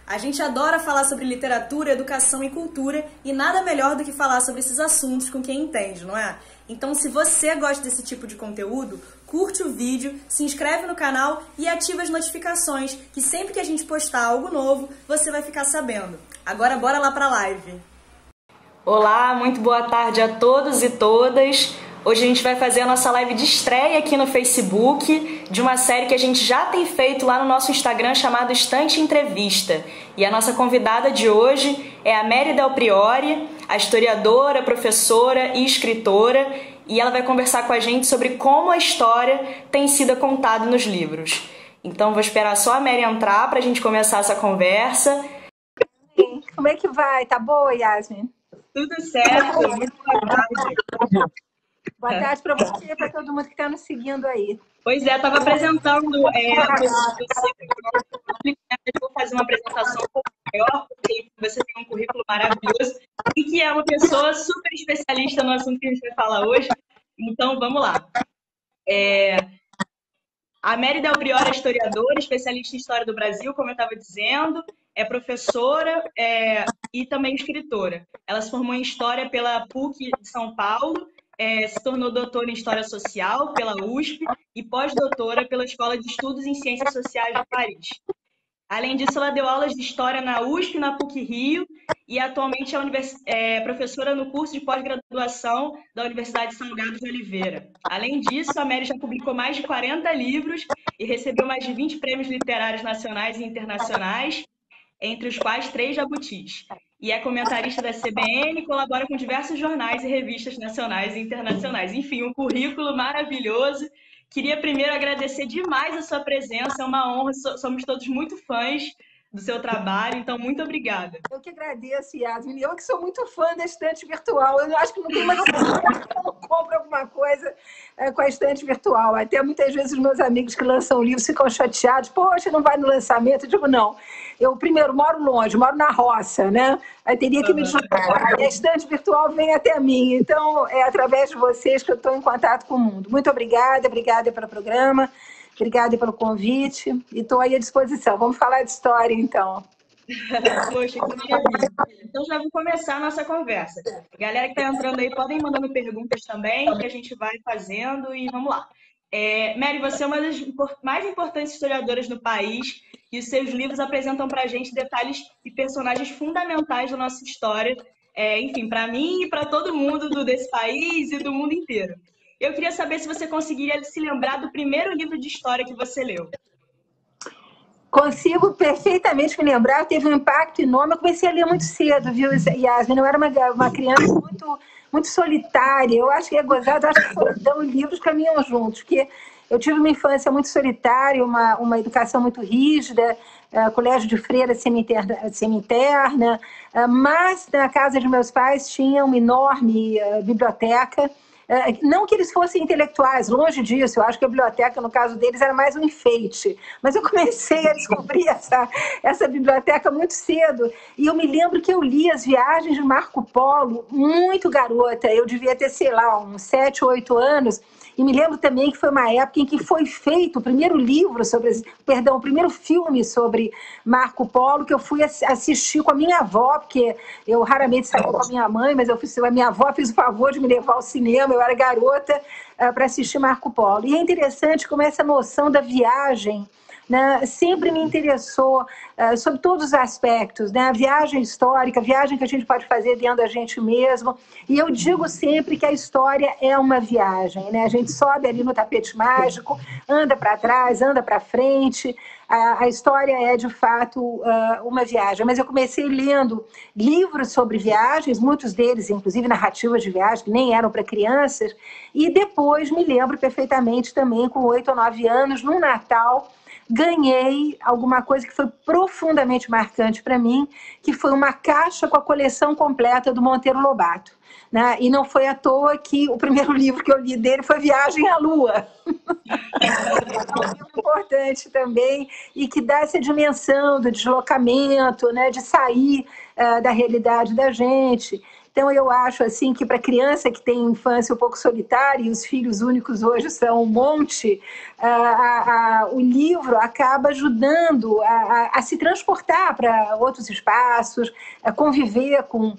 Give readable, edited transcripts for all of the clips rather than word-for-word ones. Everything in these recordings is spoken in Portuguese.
A gente adora falar sobre literatura, educação e cultura e nada melhor do que falar sobre esses assuntos com quem entende, não é? Então, se você gosta desse tipo de conteúdo, curte o vídeo, se inscreve no canal e ativa as notificações, que sempre que a gente postar algo novo, você vai ficar sabendo. Agora, bora lá pra live! Olá, muito boa tarde a todos e todas. Hoje a gente vai fazer a nossa live de estreia aqui no Facebook de uma série que a gente já tem feito lá no nosso Instagram chamado Estante Entrevista. E a nossa convidada de hoje é a Mary Del Priore, a historiadora, professora e escritora, e ela vai conversar com a gente sobre como a história tem sido contada nos livros. Então vou esperar só a Mary entrar para a gente começar essa conversa. Como é que vai? Tá boa, Yasmin? Tudo certo, muito boa tarde. Boa tarde para você e para todo mundo que está nos seguindo aí. Pois é, estava apresentando você. Eu vou fazer uma apresentação um pouco maior, porque você tem um currículo maravilhoso e que é uma pessoa super especialista no assunto que a gente vai falar hoje. Então, vamos lá. A Mary Del Priore é historiadora, especialista em história do Brasil, como eu estava dizendo, é professora e também escritora. Ela se formou em História pela PUC de São Paulo, se tornou doutora em História Social pela USP e pós-doutora pela Escola de Estudos em Ciências Sociais de Paris. Além disso, ela deu aulas de História na USP e na PUC-Rio e atualmente é professora no curso de pós-graduação da Universidade Salgado de Oliveira. Além disso, a Mary já publicou mais de 40 livros e recebeu mais de 20 prêmios literários nacionais e internacionais, entre os quais 3 jabutis. E é comentarista da CBN e colabora com diversos jornais e revistas nacionais e internacionais. Enfim, um currículo maravilhoso. Queria primeiro agradecer demais a sua presença, é uma honra, somos todos muito fãs do seu trabalho, então muito obrigada. Eu que agradeço, Yasmin. Eu que sou muito fã da estante virtual. Eu acho que não tem mais que eu não compro alguma coisa com a estante virtual. Até muitas vezes os meus amigos que lançam livros ficam chateados. Poxa, não vai no lançamento? Eu digo, não. Eu primeiro moro longe, moro na roça, né? Aí teria que me deslocar. E a estante virtual vem até mim. Então, é através de vocês que eu estou em contato com o mundo. Muito obrigada pelo programa. Obrigada pelo convite e estou aí à disposição. Vamos falar de história, então. Poxa, que maravilha. Então já vou começar a nossa conversa. Galera que está entrando aí, podem ir mandando perguntas também, que a gente vai fazendo e vamos lá. Mary, você é uma das mais importantes historiadoras do país e os seus livros apresentam para a gente detalhes e personagens fundamentais da nossa história, enfim, para mim e para todo mundo desse país e do mundo inteiro. Eu queria saber se você conseguiria se lembrar do primeiro livro de história que você leu. Consigo perfeitamente me lembrar, teve um impacto enorme. Eu comecei a ler muito cedo, viu, Yasmin? Eu era uma criança muito solitária. Eu acho que é gozado, eu acho que solidão e livros caminham juntos, porque eu tive uma infância muito solitária, uma educação muito rígida, colégio de freira semi-interna, mas na casa de meus pais tinha uma enorme biblioteca. Não que eles fossem intelectuais, longe disso, eu acho que a biblioteca, no caso deles, era mais um enfeite. Mas eu comecei a descobrir essa biblioteca muito cedo. E eu me lembro que eu li as viagens de Marco Polo muito garota. Eu devia ter, sei lá, uns 7 ou 8 anos. E me lembro também que foi uma época em que foi feito o primeiro o primeiro filme sobre Marco Polo, que eu fui assistir com a minha avó, porque eu raramente saía com a minha mãe, mas a minha avó fez o favor de me levar ao cinema, eu era garota, para assistir Marco Polo. E é interessante como essa noção da viagem, né, sempre me interessou sobre todos os aspectos, né? A viagem histórica, a viagem que a gente pode fazer dentro da gente mesmo. E eu digo sempre que a história é uma viagem, né? A gente sobe ali no tapete mágico, anda para trás, anda para frente. A história é, de fato, uma viagem. Mas eu comecei lendo livros sobre viagens, muitos deles, inclusive, narrativas de viagem, que nem eram para crianças. E depois me lembro perfeitamente também, com 8 ou 9 anos, num Natal, ganhei alguma coisa que foi profundamente marcante para mim, que foi uma caixa com a coleção completa do Monteiro Lobato. Né? E não foi à toa que o primeiro livro que eu li dele foi Viagem à Lua. É um livro importante também e que dá essa dimensão do deslocamento, né? De sair da realidade da gente. Então, eu acho assim que para criança que tem infância um pouco solitária, e os filhos únicos hoje são um monte, o livro acaba ajudando a se transportar para outros espaços, a conviver com,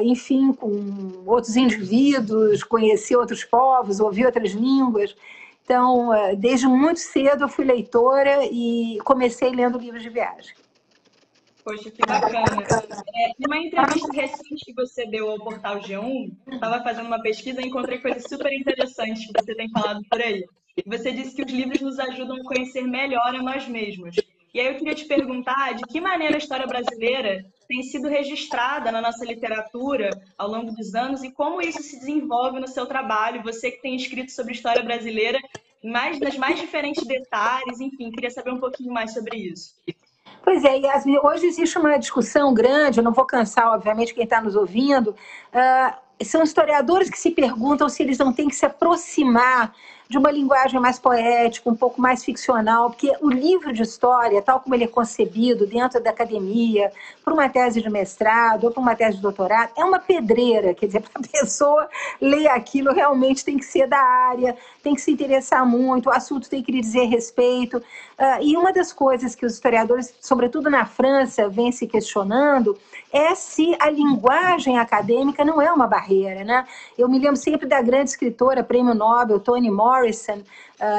enfim, com outros indivíduos, conhecer outros povos, ouvir outras línguas. Então, desde muito cedo eu fui leitora e comecei lendo livros de viagem. Poxa, que bacana. Numa entrevista recente que você deu ao Portal G1, estava fazendo uma pesquisa e encontrei coisas super interessantes que você tem falado por aí. Você disse que os livros nos ajudam a conhecer melhor a nós mesmos. E aí eu queria te perguntar de que maneira a história brasileira tem sido registrada na nossa literatura ao longo dos anos e como isso se desenvolve no seu trabalho. Você que tem escrito sobre história brasileira nas mais diferentes detalhes, enfim, queria saber um pouquinho mais sobre isso. Pois é, Yasmin, hoje existe uma discussão grande, eu não vou cansar, obviamente, quem está nos ouvindo, são historiadores que se perguntam se eles não têm que se aproximar de uma linguagem mais poética, um pouco mais ficcional, porque o livro de história, tal como ele é concebido dentro da academia, para uma tese de mestrado ou para uma tese de doutorado, é uma pedreira, quer dizer, para a pessoa ler aquilo realmente tem que ser da área, tem que se interessar muito, o assunto tem que lhe dizer respeito. E uma das coisas que os historiadores, sobretudo na França, vêm se questionando é se a linguagem acadêmica não é uma barreira, né? Eu me lembro sempre da grande escritora, prêmio Nobel, Toni Morrison,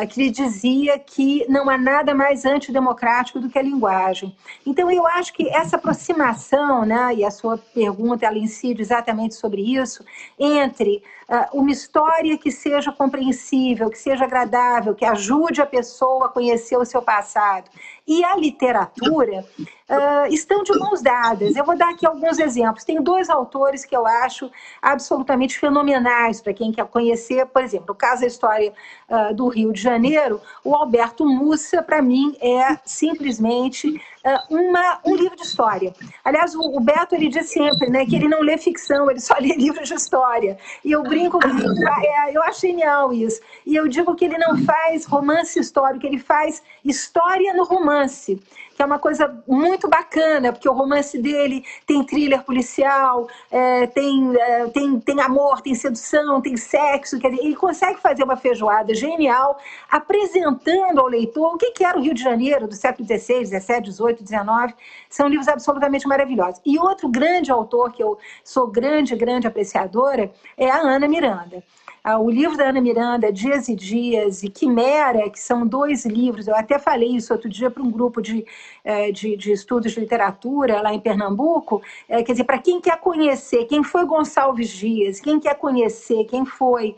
que lhe dizia que não há nada mais antidemocrático do que a linguagem. Então, eu acho que essa aproximação, né, e a sua pergunta, ela incide exatamente sobre isso, entre uma história que seja compreensível, que seja agradável, que ajude a pessoa a conhecer o seu passado, e a literatura, estão de mãos dadas. Eu vou dar aqui alguns exemplos. Tem 2 autores que eu acho absolutamente fenomenais para quem quer conhecer, por exemplo, o caso da história do Rio de Janeiro, o Alberto Mussa, para mim, é simplesmente um livro de história. Aliás, o Beto, ele diz sempre, né, que ele não lê ficção, ele só lê livros de história. E eu brinco que eu acho genial isso. E eu digo que ele não faz romance histórico, ele faz história no romance, que é uma coisa muito bacana, porque o romance dele tem thriller policial, tem amor, tem sedução, tem sexo, quer dizer, ele consegue fazer uma feijoada genial, apresentando ao leitor o que era o Rio de Janeiro do século XVI, XVII, XVIII, XIX. São livros absolutamente maravilhosos. E outro grande autor que eu sou grande apreciadora é a Ana Miranda. O livro da Ana Miranda, Dias e Dias e Quimera, que são 2 livros, eu até falei isso outro dia para um grupo de estudos de literatura lá em Pernambuco, quer dizer, para quem quer conhecer quem foi Gonçalves Dias, quem quer conhecer quem foi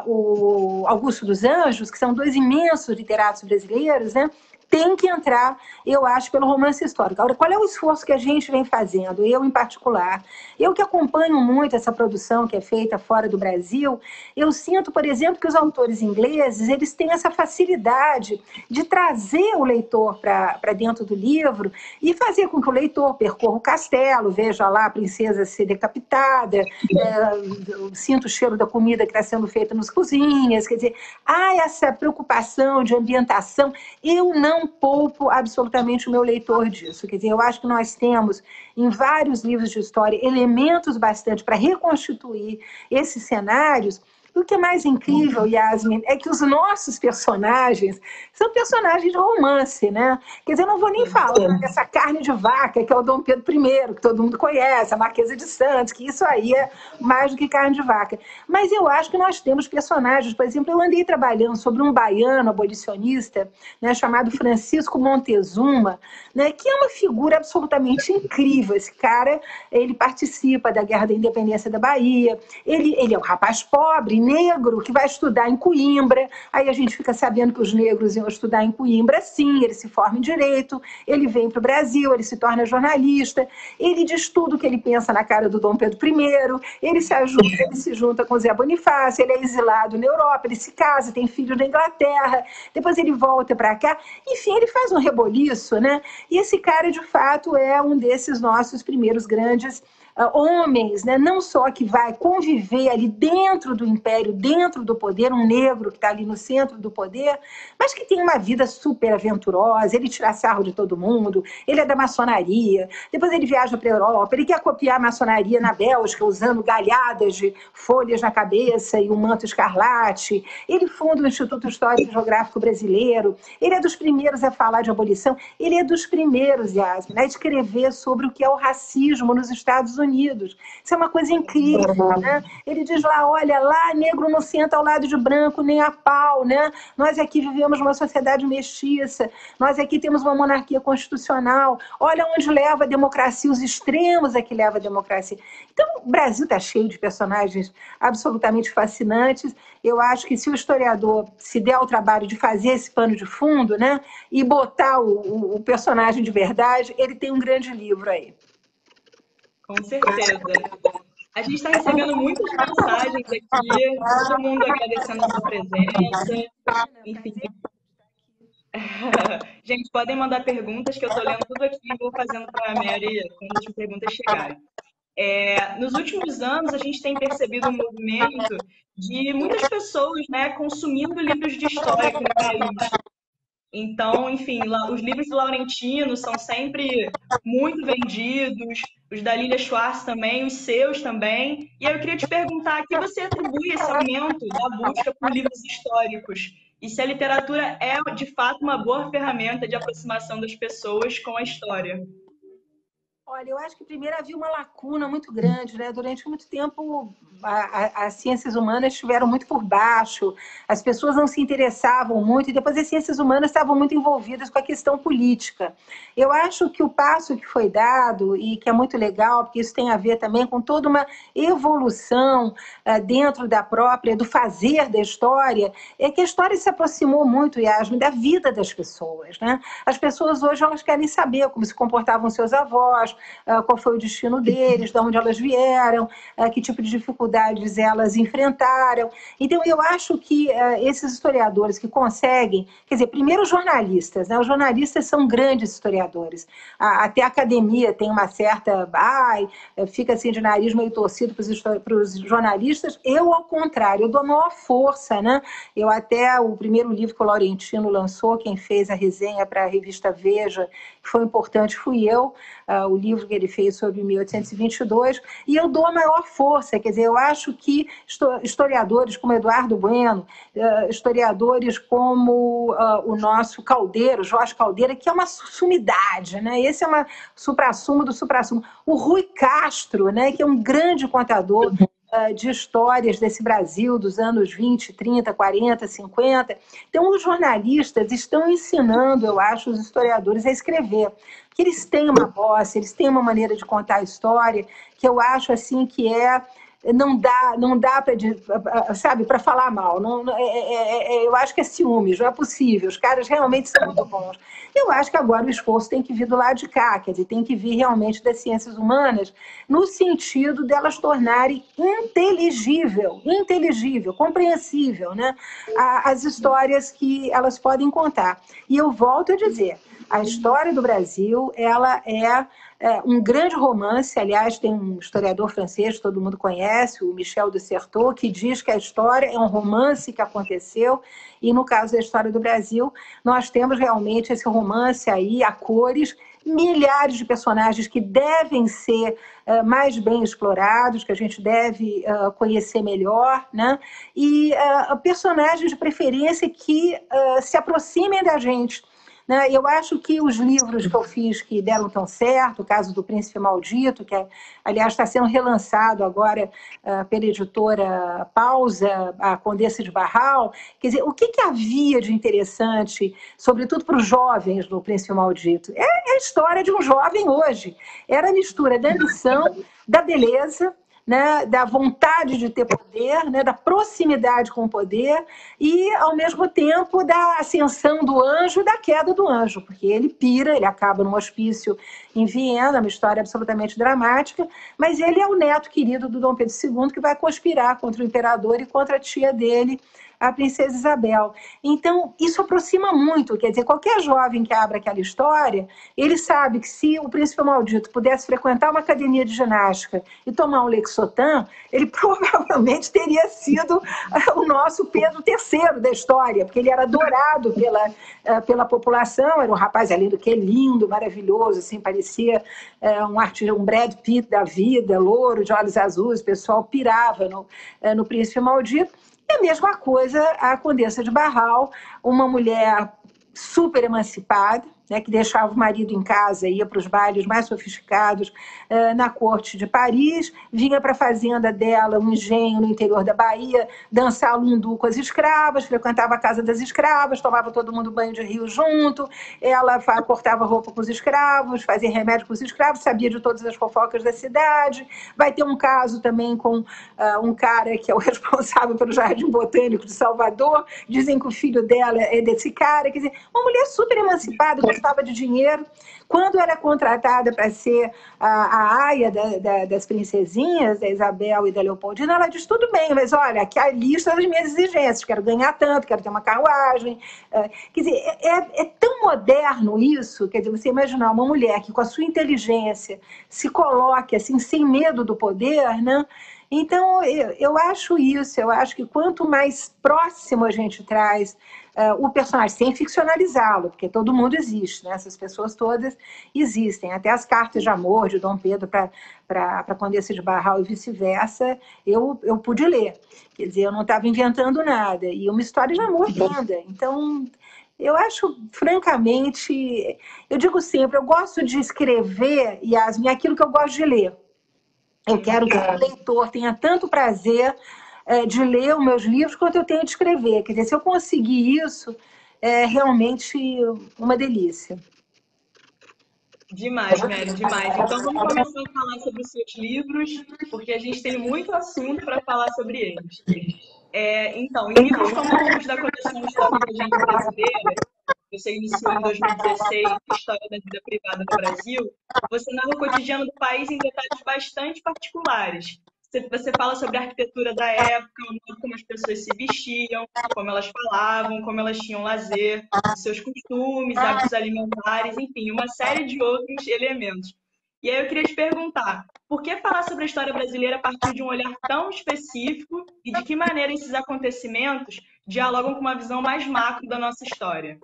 o Augusto dos Anjos, que são 2 imensos literatos brasileiros, né? Tem que entrar, eu acho, pelo romance histórico. Agora, qual é o esforço que a gente vem fazendo? Eu, em particular. Eu que acompanho muito essa produção que é feita fora do Brasil, eu sinto, por exemplo, que os autores ingleses, eles têm essa facilidade de trazer o leitor para dentro do livro e fazer com que o leitor percorra o castelo, veja lá a princesa ser decapitada, sinta o cheiro da comida que está sendo feita nas cozinhas, quer dizer, há essa preocupação de ambientação. Eu não poupo absolutamente o meu leitor disso. Quer dizer, eu acho que nós temos, em vários livros de história, elementos bastante para reconstituir esses cenários. O que é mais incrível, Yasmin, é que os nossos personagens são personagens de romance, né? Quer dizer, eu não vou nem falar dessa carne de vaca, que é o Dom Pedro I, que todo mundo conhece, a Marquesa de Santos, que isso aí é mais do que carne de vaca. Mas eu acho que nós temos personagens, por exemplo, eu andei trabalhando sobre um baiano abolicionista, né, chamado Francisco Montezuma, né, que é uma figura absolutamente incrível. Esse cara, ele participa da Guerra da Independência da Bahia, ele é um rapaz pobre, negro, que vai estudar em Coimbra. Aí a gente fica sabendo que os negros iam estudar em Coimbra, sim, ele se forma em Direito, ele vem para o Brasil, ele se torna jornalista, ele diz tudo o que ele pensa na cara do Dom Pedro I, ele se junta com Zé Bonifácio, ele é exilado na Europa, ele se casa, tem filho na Inglaterra, depois ele volta para cá, enfim, ele faz um reboliço, né? E esse cara, de fato, é um desses nossos primeiros grandes homens, né, não só que vai conviver ali dentro do império, dentro do poder, um negro que está ali no centro do poder, mas que tem uma vida super aventurosa, ele tira sarro de todo mundo, ele é da maçonaria, depois ele viaja para a Europa, ele quer copiar a maçonaria na Bélgica, usando galhadas de folhas na cabeça e um manto escarlate, ele funda o Instituto Histórico e Geográfico Brasileiro, ele é dos primeiros a falar de abolição, ele é dos primeiros, Yasmin, a escrever sobre o que é o racismo nos Estados Unidos. Isso é uma coisa incrível, né? Ele diz lá, olha, lá negro não senta ao lado de branco nem a pau, né? Nós aqui vivemos numa sociedade mestiça, nós aqui temos uma monarquia constitucional, olha onde leva a democracia, os extremos é que leva a democracia. Então, o Brasil está cheio de personagens absolutamente fascinantes. Eu acho que se o historiador se der ao trabalho de fazer esse pano de fundo, né, e botar o personagem de verdade, ele tem um grande livro aí. Com certeza. A gente está recebendo muitas mensagens aqui, todo mundo agradecendo a sua presença. Enfim. Gente, podem mandar perguntas que eu estou lendo tudo aqui e vou fazendo para a Mary quando as perguntas chegarem. Nos últimos anos, a gente tem percebido um movimento de muitas pessoas, né, consumindo livros de história aqui no país. Então, enfim, os livros do Laurentino são sempre muito vendidos, os da Lilia Schwartz também, os seus também. E eu queria te perguntar a que você atribui esse aumento da busca por livros históricos? E se a literatura é, de fato, uma boa ferramenta de aproximação das pessoas com a história? Olha, eu acho que primeiro havia uma lacuna muito grande, né? Durante muito tempo, as ciências humanas estiveram muito por baixo, as pessoas não se interessavam muito, e depois as ciências humanas estavam muito envolvidas com a questão política. Eu acho que o passo que foi dado, e que é muito legal, porque isso tem a ver também com toda uma evolução dentro do fazer da história, é que a história se aproximou muito, Yasmin, da vida das pessoas, né? As pessoas hoje elas querem saber como se comportavam seus avós, qual foi o destino deles, de onde elas vieram, que tipo de dificuldades elas enfrentaram. Então, eu acho que esses historiadores que conseguem, quer dizer, primeiro os jornalistas, né? Os jornalistas são grandes historiadores. Até a academia tem uma certa... fica assim de nariz meio torcido para os jornalistas. Eu, ao contrário, eu dou a maior força, né? O primeiro livro que o Laurentino lançou, quem fez a resenha para a revista Veja, que foi importante, fui eu, o livro que ele fez sobre 1822, e eu dou a maior força, quer dizer, eu acho que historiadores como Eduardo Bueno, historiadores como o nosso Caldeiro, Jorge Caldeira, que é uma sumidade, né? Esse é uma suprassumo do suprassumo. O Rui Castro, né, que é um grande contador de histórias desse Brasil dos anos 20, 30, 40, 50. Então, os jornalistas estão ensinando, eu acho, os historiadores a escrever. Que eles têm uma voz, eles têm uma maneira de contar a história, que eu acho assim que não dá para, sabe, para falar mal. Eu acho que é ciúmes, não é possível. Os caras realmente são muito bons. Eu acho que agora o esforço tem que vir do lado de cá, quer dizer, tem que vir realmente das ciências humanas, no sentido delas tornarem inteligível, compreensível, né, as histórias que elas podem contar. E eu volto a dizer, a história do Brasil, ela é um grande romance. Aliás, tem um historiador francês que todo mundo conhece, o Michel de Certeau, que diz que a história é um romance que aconteceu, e no caso da história do Brasil, nós temos realmente esse romance aí, a cores, milhares de personagens que devem ser mais bem explorados, que a gente deve conhecer melhor, né? E personagens de preferência que se aproximem da gente. Eu acho que os livros que eu fiz que deram tão certo, o caso do Príncipe Maldito, que aliás está sendo relançado agora pela editora Pausa, a Condessa de Barral, quer dizer, o que havia de interessante, sobretudo para os jovens no Príncipe Maldito? É a história de um jovem hoje. Era a mistura da ambição, da beleza, né, da vontade de ter poder, né, da proximidade com o poder e, ao mesmo tempo, da ascensão do anjo e da queda do anjo, porque ele pira, ele acaba num hospício em Viena, uma história absolutamente dramática, mas ele é o neto querido do Dom Pedro II que vai conspirar contra o imperador e contra a tia dele, a princesa Isabel. Então, isso aproxima muito, quer dizer, qualquer jovem que abra aquela história, ele sabe que se o príncipe maldito pudesse frequentar uma academia de ginástica e tomar um Lexotan, ele provavelmente teria sido o nosso Pedro III da história, porque ele era adorado pela população, era um rapaz, além do que lindo, maravilhoso, assim, parecia um Brad Pitt da vida, louro, de olhos azuis, o pessoal pirava no príncipe maldito. E a mesma coisa a Condessa de Barral, uma mulher super emancipada, né, que deixava o marido em casa, ia para os bailes mais sofisticados na corte de Paris, vinha para a fazenda dela, um engenho no interior da Bahia, dançar lundu com as escravas, frequentava a casa das escravas, tomava todo mundo banho de rio junto, ela cortava roupa com os escravos, fazia remédio com os escravos, sabia de todas as fofocas da cidade. Vai ter um caso também com um cara que é o responsável pelo Jardim Botânico de Salvador, dizem que o filho dela é desse cara, quer dizer, uma mulher super emancipada, gostava de dinheiro. Quando ela é contratada para ser a aia das princesinhas, da Isabel e da Leopoldina, ela diz, tudo bem, mas olha, aqui é a lista das minhas exigências, quero ganhar tanto, quero ter uma carruagem. Quer dizer, é tão moderno isso, quer dizer, você imaginar uma mulher que com a sua inteligência se coloque assim, sem medo do poder, né? Então, eu acho isso, eu acho que quanto mais próximo a gente traz o personagem, sem ficcionalizá-lo, porque todo mundo existe, né? Essas pessoas todas existem, até as cartas de amor de Dom Pedro para a Condessa de Barral e vice-versa, eu pude ler, quer dizer, eu não estava inventando nada, e uma história de amor linda, então... Eu acho, francamente, eu digo sempre, eu gosto de escrever, Yasmin, aquilo que eu gosto de ler. Eu quero que o leitor tenha tanto prazer de ler os meus livros quanto eu tenho de escrever. Quer dizer, se eu conseguir isso, é realmente uma delícia. Demais, Mary, demais. Então vamos começar a falar sobre os seus livros, porque a gente tem muito assunto para falar sobre eles. Então, em livros como Livros da Coleção História Inteligente Brasileira, você iniciou em 2016, História da Vida Privada do Brasil, você narra o cotidiano do país em detalhes bastante particulares. Você fala sobre a arquitetura da época, o modo como as pessoas se vestiam, como elas falavam, como elas tinham lazer, os seus costumes, hábitos alimentares, enfim, uma série de outros elementos. E aí eu queria te perguntar, por que falar sobre a história brasileira a partir de um olhar tão específico e de que maneira esses acontecimentos dialogam com uma visão mais macro da nossa história?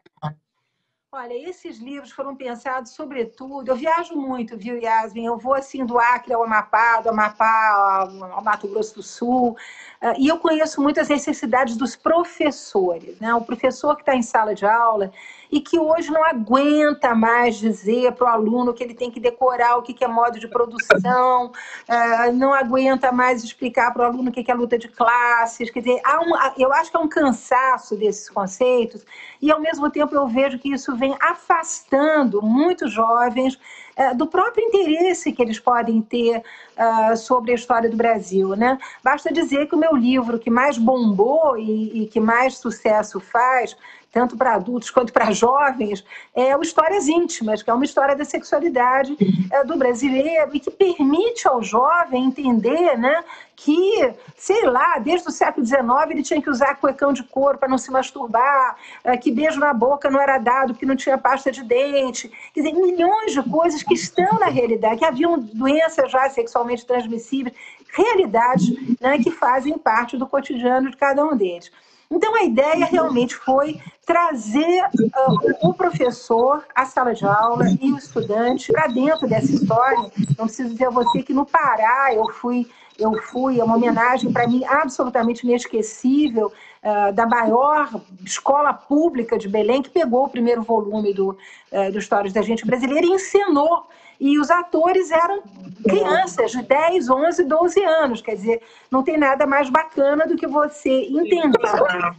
Olha, esses livros foram pensados, sobretudo, eu viajo muito, viu, Yasmin? Eu vou, assim, do Acre ao Amapá, do Amapá ao Mato Grosso do Sul, e eu conheço muito as necessidades dos professores, né? O professor que está em sala de aula e que hoje não aguenta mais dizer para o aluno que ele tem que decorar o que é modo de produção, não aguenta mais explicar para o aluno o que é luta de classes, quer dizer, eu acho que há um cansaço desses conceitos e, ao mesmo tempo, eu vejo que isso vem afastando muitos jovens do próprio interesse que eles podem ter sobre a história do Brasil, né? Basta dizer que o meu livro que mais bombou e que mais sucesso faz, tanto para adultos quanto para jovens, é o Histórias Íntimas, que é uma história da sexualidade do brasileiro e que permite ao jovem entender, né, que, sei lá, desde o século XIX ele tinha que usar cuecão de couro para não se masturbar, que beijo na boca não era dado porque não tinha pasta de dente. Quer dizer, milhões de coisas que estão na realidade, que haviam doenças já sexualmente transmissíveis, realidades, né, que fazem parte do cotidiano de cada um deles. Então, a ideia realmente foi trazer o professor, a sala de aula e o estudante para dentro dessa história. Não preciso dizer a você que no Pará eu fui, é uma homenagem para mim absolutamente inesquecível da maior escola pública de Belém, que pegou o primeiro volume do Histórias da Gente Brasileira e encenou. E os atores eram crianças de 10, 11, 12 anos. Quer dizer, não tem nada mais bacana do que você entender,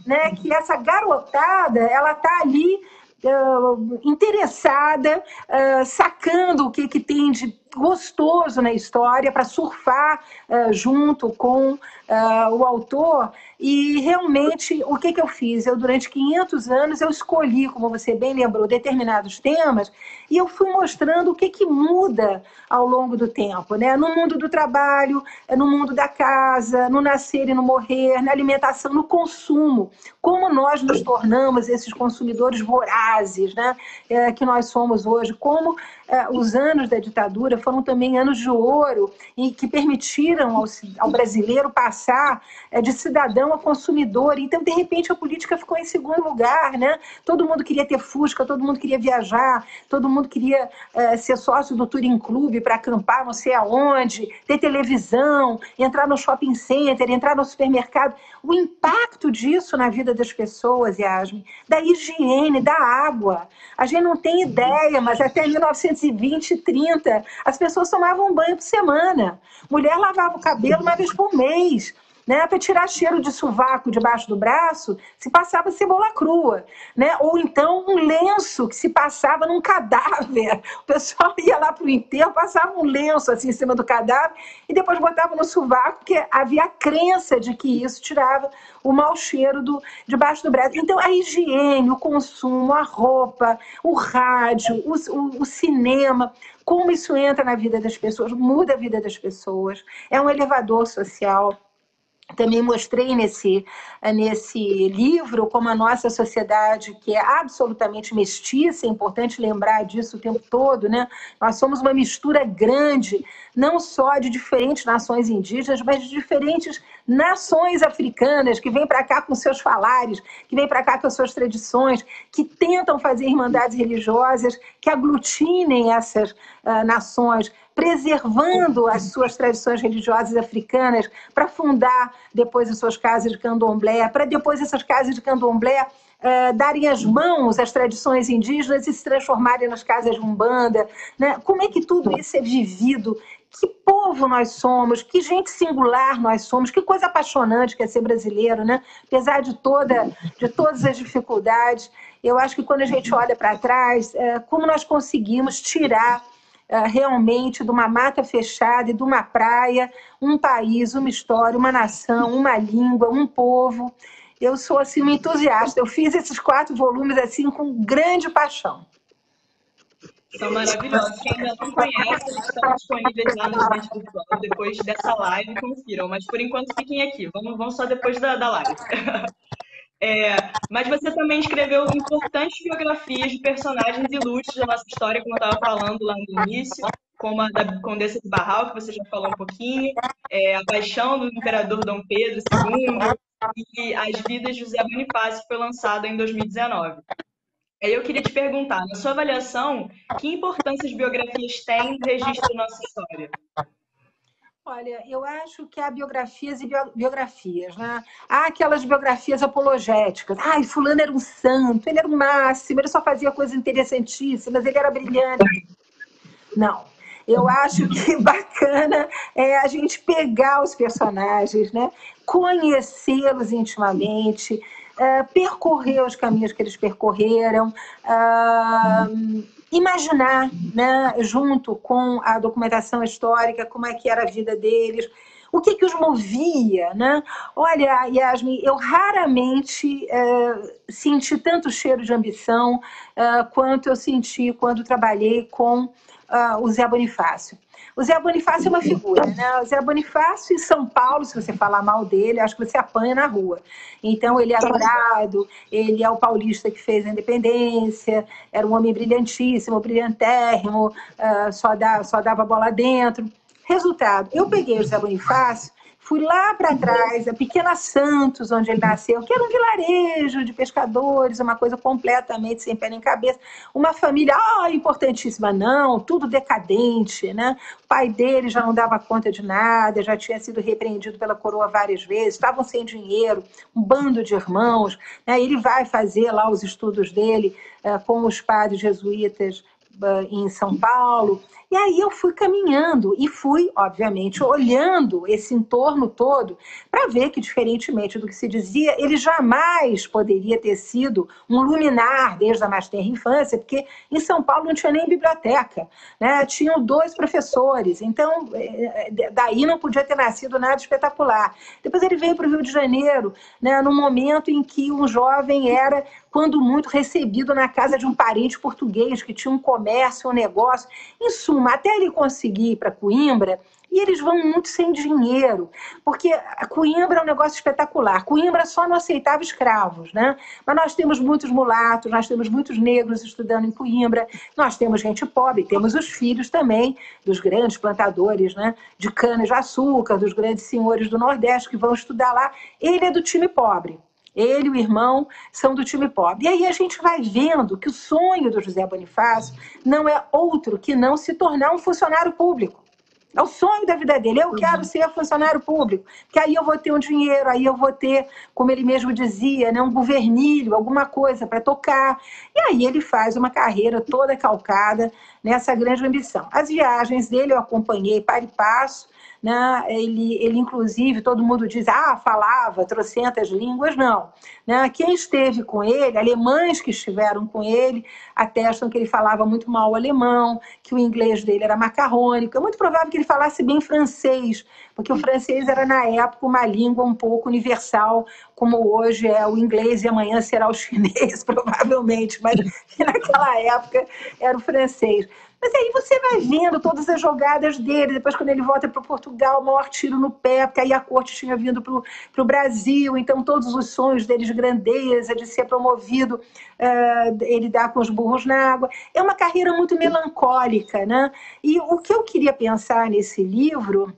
né, que essa garotada, ela está ali interessada, sacando o que tem de gostoso na história para surfar junto com o autor. E realmente, o que eu fiz? Eu, durante 500 anos, eu escolhi, como você bem lembrou, determinados temas, e eu fui mostrando o que muda ao longo do tempo, né? No mundo do trabalho, no mundo da casa, no nascer e no morrer, na alimentação, no consumo. Como nós nos tornamos esses consumidores vorazes, né? Que nós somos hoje. Como os anos da ditadura foram também anos de ouro e que permitiram ao brasileiro passar de cidadão a consumidor. Então, de repente, a política ficou em segundo lugar, né? Todo mundo queria ter Fusca, todo mundo queria viajar, todo mundo queria ser sócio do Touring Club para acampar não sei aonde, ter televisão, entrar no shopping center, entrar no supermercado. O impacto disso na vida das pessoas, Yasmin, da higiene, da água. A gente não tem ideia, mas até 1920, 30, as pessoas tomavam um banho por semana. Mulher lavava o cabelo uma vez por mês. Né, para tirar cheiro de sovaco debaixo do braço, se passava cebola crua, né? Ou então um lenço que se passava num cadáver. O pessoal ia lá para o enterro, passava um lenço assim em cima do cadáver e depois botava no sovaco, porque havia a crença de que isso tirava o mau cheiro debaixo do braço. Então, a higiene, o consumo, a roupa, o rádio, o cinema, como isso entra na vida das pessoas, muda a vida das pessoas, é um elevador social. Também mostrei nesse livro como a nossa sociedade, que é absolutamente mestiça, é importante lembrar disso o tempo todo, né? Nós somos uma mistura grande, não só de diferentes nações indígenas, mas de diferentes nações africanas que vêm para cá com seus falares, que vêm para cá com as suas tradições, que tentam fazer irmandades religiosas, que aglutinem essas nações, preservando as suas tradições religiosas africanas para fundar depois as suas casas de candomblé, para depois essas casas de candomblé darem as mãos às tradições indígenas e se transformarem nas casas de umbanda, né? Como é que tudo isso é vivido? Que povo nós somos, que gente singular nós somos, que coisa apaixonante que é ser brasileiro, né? Apesar de todas as dificuldades, eu acho que quando a gente olha para trás, como nós conseguimos tirar realmente de uma mata fechada e de uma praia, um país, uma história, uma nação, uma língua, um povo. Eu sou assim uma entusiasta. Eu fiz esses 4 volumes assim com grande paixão. São maravilhosos. Quem ainda não conhece, eles estão disponíveis lá no ambiente virtual. Depois dessa live, confiram. Mas por enquanto fiquem aqui. Vamos só depois da live. Mas você também escreveu importantes biografias de personagens ilustres da nossa história, como eu estava falando lá no início, como a da Condessa de Barral, que você já falou um pouquinho, a Paixão do Imperador Dom Pedro II e As Vidas de José Bonifácio, que foi lançada em 2019. Aí eu queria te perguntar, na sua avaliação, que importância as biografias têm no registro da nossa história? Olha, eu acho que há biografias e biografias, né? Há aquelas biografias apologéticas. Ai, fulano era um santo, ele era o máximo, ele só fazia coisas interessantíssimas, ele era brilhante. Não. Eu acho que bacana é a gente pegar os personagens, né? Conhecê-los intimamente, percorrer os caminhos que eles percorreram, imaginar, né, junto com a documentação histórica, como é que era a vida deles, o que os movia, né? Olha, Yasmin, eu raramente senti tanto cheiro de ambição quanto eu senti quando trabalhei com o Zé Bonifácio. O Zé Bonifácio é uma figura, né? O Zé Bonifácio em São Paulo, se você falar mal dele, acho que você apanha na rua. Então, ele é adorado, ele é o paulista que fez a independência, era um homem brilhantíssimo, brilhantérrimo, só dava bola dentro. Resultado, eu peguei o Zé Bonifácio, fui lá para trás, a Pequena Santos, onde ele nasceu, que era um vilarejo de pescadores, uma coisa completamente sem pé nem cabeça. Uma família, importantíssima, não, tudo decadente, né? O pai dele já não dava conta de nada, já tinha sido repreendido pela coroa várias vezes, estavam sem dinheiro, um bando de irmãos, né? Ele vai fazer lá os estudos dele com os padres jesuítas em São Paulo, E aí eu fui caminhando e fui, obviamente, olhando esse entorno todo para ver que, diferentemente do que se dizia, ele jamais poderia ter sido um luminar desde a mais tenra infância, porque em São Paulo não tinha nem biblioteca, né? Tinham 2 professores, então daí não podia ter nascido nada espetacular. Depois ele veio para o Rio de Janeiro, né, no momento em que um jovem era, quando muito, recebido na casa de um parente português que tinha um comércio, um negócio. Em suma, até ele conseguir ir para Coimbra, e eles vão muito sem dinheiro, porque a Coimbra é um negócio espetacular. Coimbra só não aceitava escravos, né? Mas nós temos muitos mulatos, nós temos muitos negros estudando em Coimbra, nós temos gente pobre, temos os filhos também dos grandes plantadores, né, de cana-de-açúcar, dos grandes senhores do Nordeste que vão estudar lá. Ele é do time pobre. Ele e o irmão são do time pobre. E aí a gente vai vendo que o sonho do José Bonifácio não é outro que não se tornar um funcionário público. É o sonho da vida dele. Eu quero ser funcionário público, que aí eu vou ter um dinheiro, aí eu vou ter, como ele mesmo dizia, né, um governilho, alguma coisa para tocar. E aí ele faz uma carreira toda calcada nessa grande ambição. As viagens dele eu acompanhei para e passo, né? Ele, inclusive, todo mundo diz, falava trocentas línguas, não. Né? Quem esteve com ele, alemães que estiveram com ele, atestam que ele falava muito mal o alemão, que o inglês dele era macarrônico. É muito provável que ele falasse bem francês, porque o francês era, na época, uma língua um pouco universal, como hoje é o inglês e amanhã será o chinês, provavelmente, mas naquela época era o francês. Mas aí você vai vendo todas as jogadas dele, depois quando ele volta para Portugal, o maior tiro no pé, porque aí a corte tinha vindo para o Brasil, então todos os sonhos dele de grandeza, de ser promovido, ele dá com os burros na água. É uma carreira muito melancólica, né? E o que eu queria pensar nesse livro,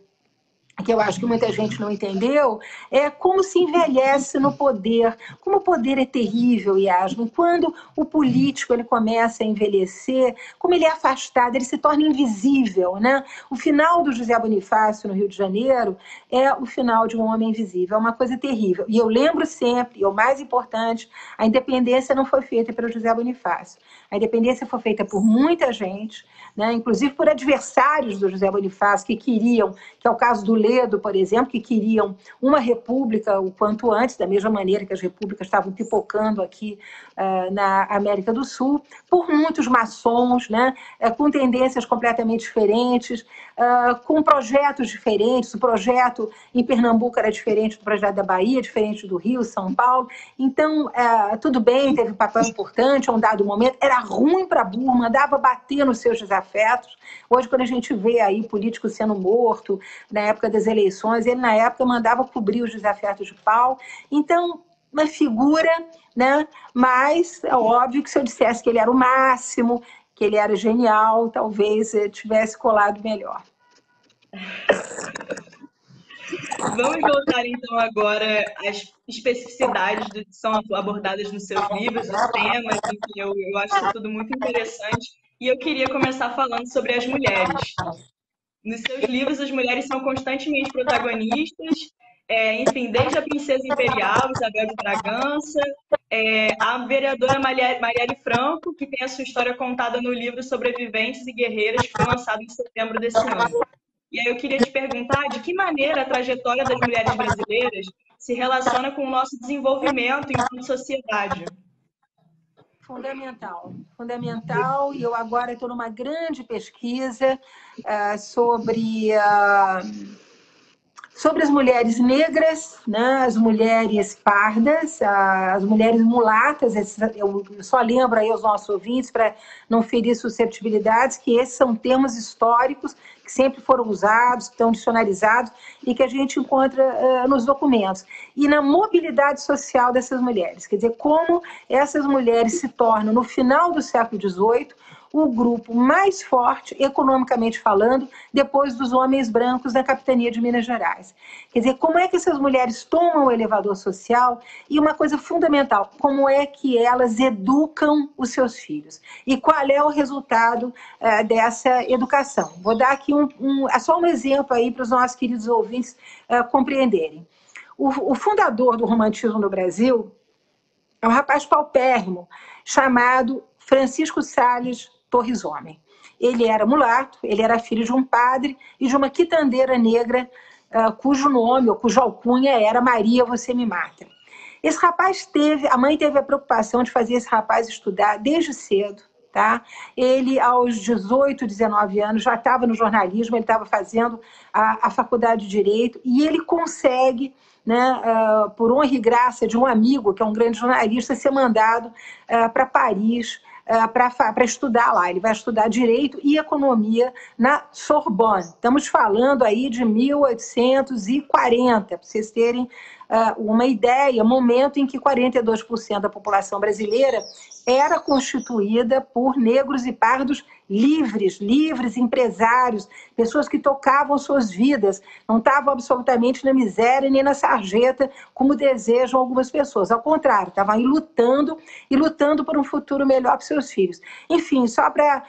que eu acho que muita gente não entendeu, é como se envelhece no poder, como o poder é terrível, Yasmin, quando o político ele começa a envelhecer, como ele é afastado, ele se torna invisível, né? O final do José Bonifácio no Rio de Janeiro é o final de um homem invisível, é uma coisa terrível. E eu lembro sempre, e o mais importante, a independência não foi feita pelo José Bonifácio. A independência foi feita por muita gente, né? Inclusive por adversários do José Bonifácio que queriam, que é o caso do Ledo, por exemplo, que queriam uma república o quanto antes, da mesma maneira que as repúblicas estavam pipocando aqui na América do Sul, por muitos maçons, né? Com tendências completamente diferentes, com projetos diferentes. O projeto em Pernambuco era diferente do projeto da Bahia, diferente do Rio, São Paulo. Então, tudo bem, teve um papel importante a um dado momento, era ruim para burro, mandava bater nos seus desafetos. Hoje, quando a gente vê aí político sendo morto, na época das eleições, ele, na época, mandava cobrir os desafetos de pau. Então, uma figura, né? Mas é óbvio que se eu dissesse que ele era o máximo, que ele era genial, talvez ele tivesse colado melhor. Vamos voltar, então, agora às especificidades que são abordadas nos seus livros, os temas, enfim, eu acho isso tudo muito interessante. E eu queria começar falando sobre as mulheres. Nos seus livros, as mulheres são constantemente protagonistas, enfim, desde a princesa imperial, Isabel de Bragança, a vereadora Marielle Franco, que tem a sua história contada no livro Sobreviventes e Guerreiras, que foi lançado em setembro desse ano. E aí eu queria te perguntar de que maneira a trajetória das mulheres brasileiras se relaciona com o nosso desenvolvimento enquanto sociedade. Fundamental, fundamental. E eu agora estou numa grande pesquisa sobre as mulheres negras, né, as mulheres pardas, as mulheres mulatas. Eu só lembro aí aos nossos ouvintes, para não ferir susceptibilidades, que esses são termos históricos que sempre foram usados, que estão dicionarizados e que a gente encontra nos documentos. E na mobilidade social dessas mulheres, quer dizer, como essas mulheres se tornam, no final do século XVIII, o grupo mais forte, economicamente falando, depois dos homens brancos da capitania de Minas Gerais. Quer dizer, como é que essas mulheres tomam o elevador social e, uma coisa fundamental, como é que elas educam os seus filhos? E qual é o resultado dessa educação? Vou dar aqui só um exemplo aí para os nossos queridos ouvintes compreenderem. O fundador do romantismo no Brasil é um rapaz paupérrimo chamado Francisco Sales Torres Homem. Ele era mulato, ele era filho de um padre e de uma quitandeira negra, cujo nome ou cuja alcunha era Maria, você me mata. Esse rapaz a mãe teve a preocupação de fazer esse rapaz estudar desde cedo, tá? Ele, aos 18, 19 anos, já estava no jornalismo, ele estava fazendo a faculdade de Direito, e ele consegue, né, por honra e graça de um amigo, que é um grande jornalista, ser mandado para Paris, para estudar lá. Ele vai estudar Direito e Economia na Sorbonne. Estamos falando aí de 1840, para vocês terem uma ideia, momento em que 42% da população brasileira era constituída por negros e pardos livres, empresários, pessoas que tocavam suas vidas, não estavam absolutamente na miséria nem na sarjeta, como desejam algumas pessoas. Ao contrário, estavam aí lutando por um futuro melhor para seus filhos. Enfim, só para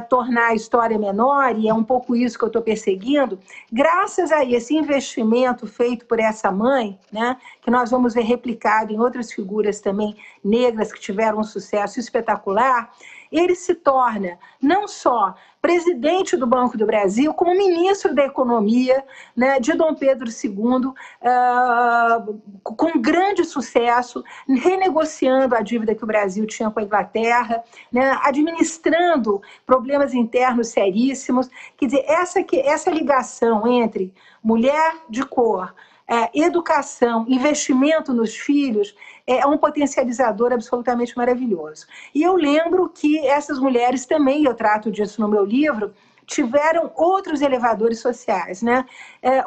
tornar a história menor, e é um pouco isso que eu estou perseguindo, graças a esse investimento feito por essa mãe, né, que nós vamos ver replicado em outras figuras também negras que tiveram um sucesso espetacular, ele se torna não só presidente do Banco do Brasil, como ministro da Economia, né, de Dom Pedro II, com grande sucesso, renegociando a dívida que o Brasil tinha com a Inglaterra, né, administrando problemas internos seríssimos. Quer dizer, essa ligação entre mulher de cor, educação, investimento nos filhos, é um potencializador absolutamente maravilhoso. E eu lembro que essas mulheres também, eu trato disso no meu livro, tiveram outros elevadores sociais, né?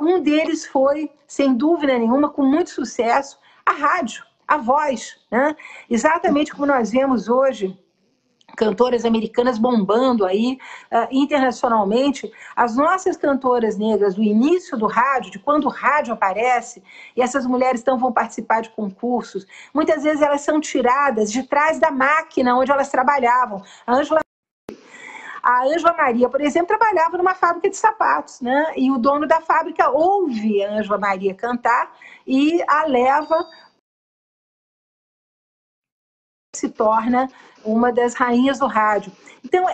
Um deles foi, sem dúvida nenhuma, com muito sucesso, a rádio, a voz, né? Exatamente como nós vemos hoje cantoras americanas bombando aí internacionalmente, as nossas cantoras negras do início do rádio, de quando o rádio aparece, e essas mulheres então vão participar de concursos, muitas vezes elas são tiradas de trás da máquina onde elas trabalhavam. A Ângela Maria, por exemplo, trabalhava numa fábrica de sapatos, né? E o dono da fábrica ouve a Ângela Maria cantar e a leva, se torna uma das rainhas do rádio. Então,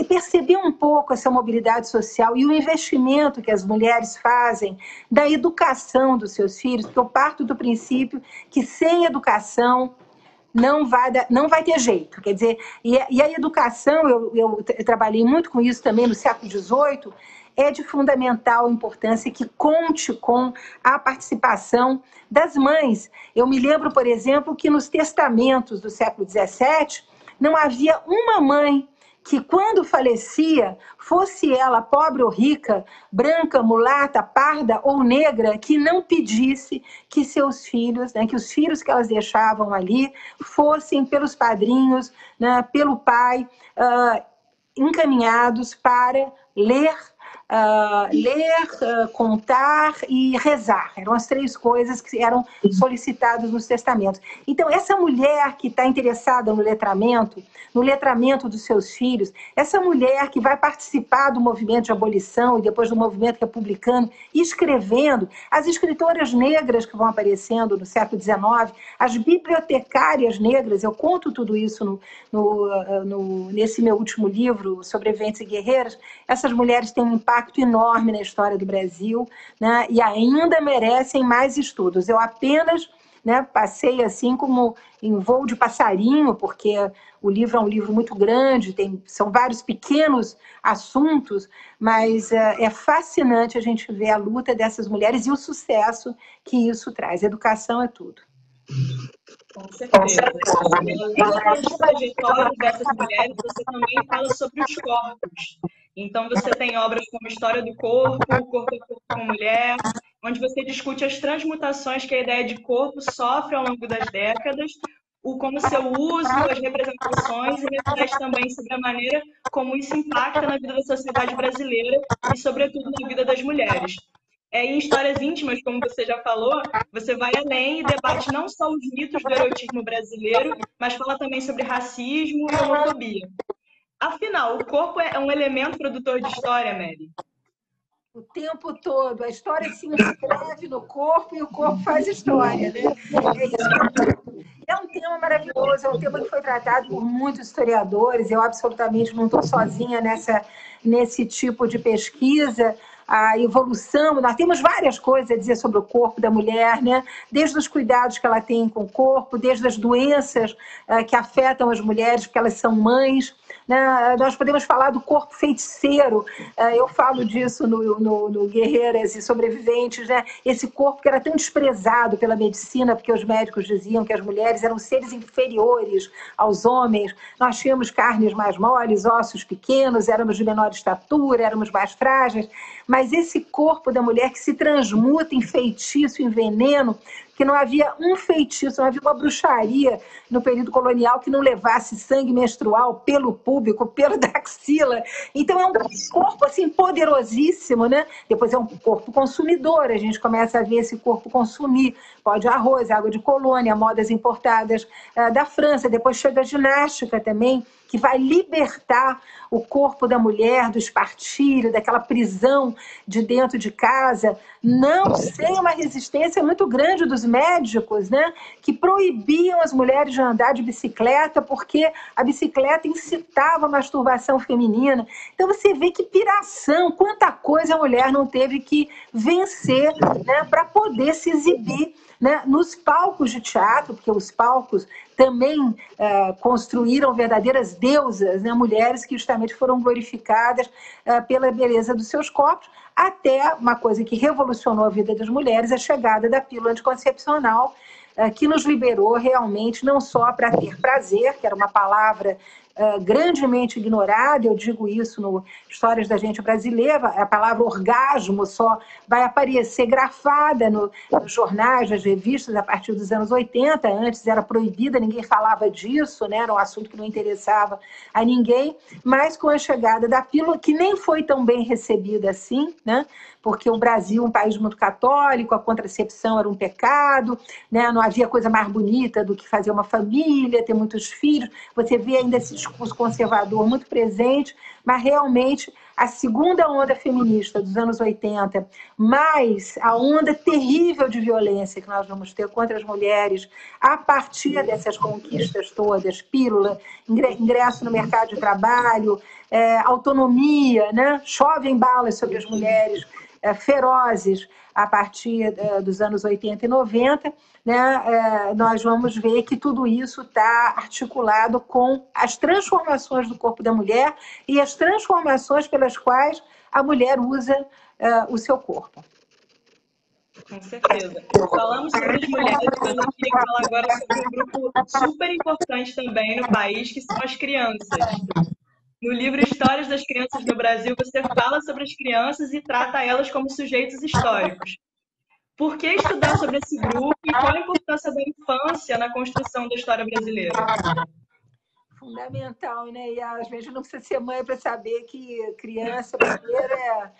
perceber um pouco essa mobilidade social e o investimento que as mulheres fazem da educação dos seus filhos, porque eu parto do princípio que sem educação não vai ter jeito. Quer dizer, e a educação, eu trabalhei muito com isso também no século XVIII, é de fundamental importância que conte com a participação das mães. Eu me lembro, por exemplo, que nos testamentos do século XVII não havia uma mãe que, quando falecia, fosse ela pobre ou rica, branca, mulata, parda ou negra, que não pedisse que seus filhos, né, que os filhos que elas deixavam ali fossem pelos padrinhos, né, pelo pai, encaminhados para ler, contar e rezar. Eram as três coisas que eram solicitadas nos testamentos. Então, essa mulher que está interessada no letramento dos seus filhos, essa mulher que vai participar do movimento de abolição e depois do movimento republicano, escrevendo, as escritoras negras que vão aparecendo no século XIX, as bibliotecárias negras, eu conto tudo isso nesse meu último livro, Sobreviventes e Guerreiras. Essas mulheres têm um impacto enorme na história do Brasil, né, e ainda merecem mais estudos. Eu apenas, né, passei assim como em voo de passarinho, porque o livro é um livro muito grande, são vários pequenos assuntos, mas é fascinante a gente ver a luta dessas mulheres e o sucesso que isso traz. Educação é tudo. Com certeza. Além das trajetórias dessas mulheres, você também fala sobre os corpos. Então, você tem obras como História do Corpo, Corpo a Corpo com Mulher, onde você discute as transmutações que a ideia de corpo sofre ao longo das décadas, como seu uso, as representações, e reflete também sobre a maneira como isso impacta na vida da sociedade brasileira e, sobretudo, na vida das mulheres. Em Histórias Íntimas, como você já falou, você vai além e debate não só os mitos do erotismo brasileiro, mas fala também sobre racismo e homofobia. Afinal, o corpo é um elemento produtor de história, Mary? O tempo todo. A história se inscreve no corpo e o corpo faz história, né? É isso. É um tema maravilhoso, é um tema que foi tratado por muitos historiadores, eu absolutamente não estou sozinha nesse tipo de pesquisa. A evolução, nós temos várias coisas a dizer sobre o corpo da mulher, né? Desde os cuidados que ela tem com o corpo, desde as doenças que afetam as mulheres, porque elas são mães, né? Nós podemos falar do corpo feiticeiro, eu falo disso no Guerreiras e Sobreviventes, né? Esse corpo que era tão desprezado pela medicina, porque os médicos diziam que as mulheres eram seres inferiores aos homens, nós tínhamos carnes mais moles, ossos pequenos, éramos de menor estatura, éramos mais frágeis, mas esse corpo da mulher que se transmuta em feitiço, em veneno, que não havia um feitiço, não havia uma bruxaria no período colonial que não levasse sangue menstrual pelo púbico, pelo da axila. Então é um corpo assim poderosíssimo, né? Depois é um corpo consumidor, a gente começa a ver esse corpo consumir pó de arroz, água de colônia, modas importadas da França. Depois chega a ginástica também, que vai libertar o corpo da mulher do espartilho, daquela prisão de dentro de casa, não sem uma resistência muito grande dos médicos, né, que proibiam as mulheres de andar de bicicleta porque a bicicleta incitava a masturbação feminina. Então você vê que piração, quanta coisa a mulher não teve que vencer, né, para poder se exibir, né, nos palcos de teatro, porque os palcos também construíram verdadeiras deusas, né, mulheres que justamente foram glorificadas pela beleza dos seus corpos, até uma coisa que revolucionou a vida das mulheres, a chegada da pílula anticoncepcional, que nos liberou realmente não só para ter prazer, que era uma palavra grandemente ignorada, eu digo isso no Histórias da Gente Brasileira, a palavra orgasmo só vai aparecer grafada nos jornais, nas revistas a partir dos anos 80, antes era proibida, ninguém falava disso, né? Era um assunto que não interessava a ninguém, mas com a chegada da pílula, que nem foi tão bem recebida assim, né? Porque o Brasil é um país muito católico, a contracepção era um pecado, né? Não havia coisa mais bonita do que fazer uma família, ter muitos filhos. Você vê ainda esse discurso conservador muito presente, mas realmente a segunda onda feminista dos anos 80, mais a onda terrível de violência que nós vamos ter contra as mulheres a partir dessas conquistas todas, pílula, ingresso no mercado de trabalho, autonomia, né? Chovem balas sobre as mulheres, ferozes a partir dos anos 80 e 90, né, nós vamos ver que tudo isso está articulado com as transformações do corpo da mulher e as transformações pelas quais a mulher usa o seu corpo. Com certeza. Falamos sobre as mulheres, mas eu queria falar agora sobre um grupo super importante também no país, que são as crianças. No livro Histórias das Crianças no Brasil, você fala sobre as crianças e trata elas como sujeitos históricos. Por que estudar sobre esse grupo e qual a importância da infância na construção da história brasileira? Fundamental, né? E às vezes não precisa ser mãe para saber que criança primeiro é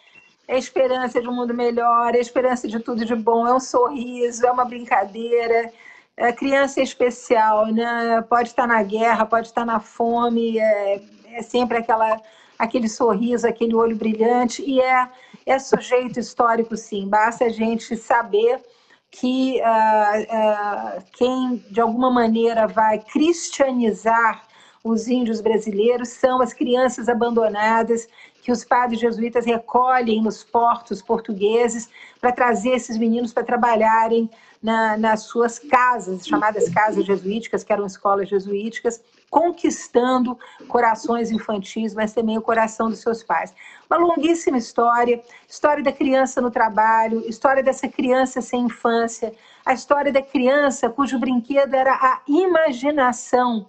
a esperança de um mundo melhor, é a esperança de tudo de bom, é um sorriso, é uma brincadeira. A criança é especial, né? Pode estar na guerra, pode estar na fome, é sempre aquele sorriso, aquele olho brilhante, e é sujeito histórico, sim. Basta a gente saber que quem, de alguma maneira, vai cristianizar os índios brasileiros são as crianças abandonadas que os padres jesuítas recolhem nos portos portugueses para trazer esses meninos para trabalharem nas suas casas, chamadas casas jesuíticas, que eram escolas jesuíticas, conquistando corações infantis, mas também o coração dos seus pais. Uma longuíssima história, história da criança no trabalho, história dessa criança sem infância, a história da criança cujo brinquedo era a imaginação,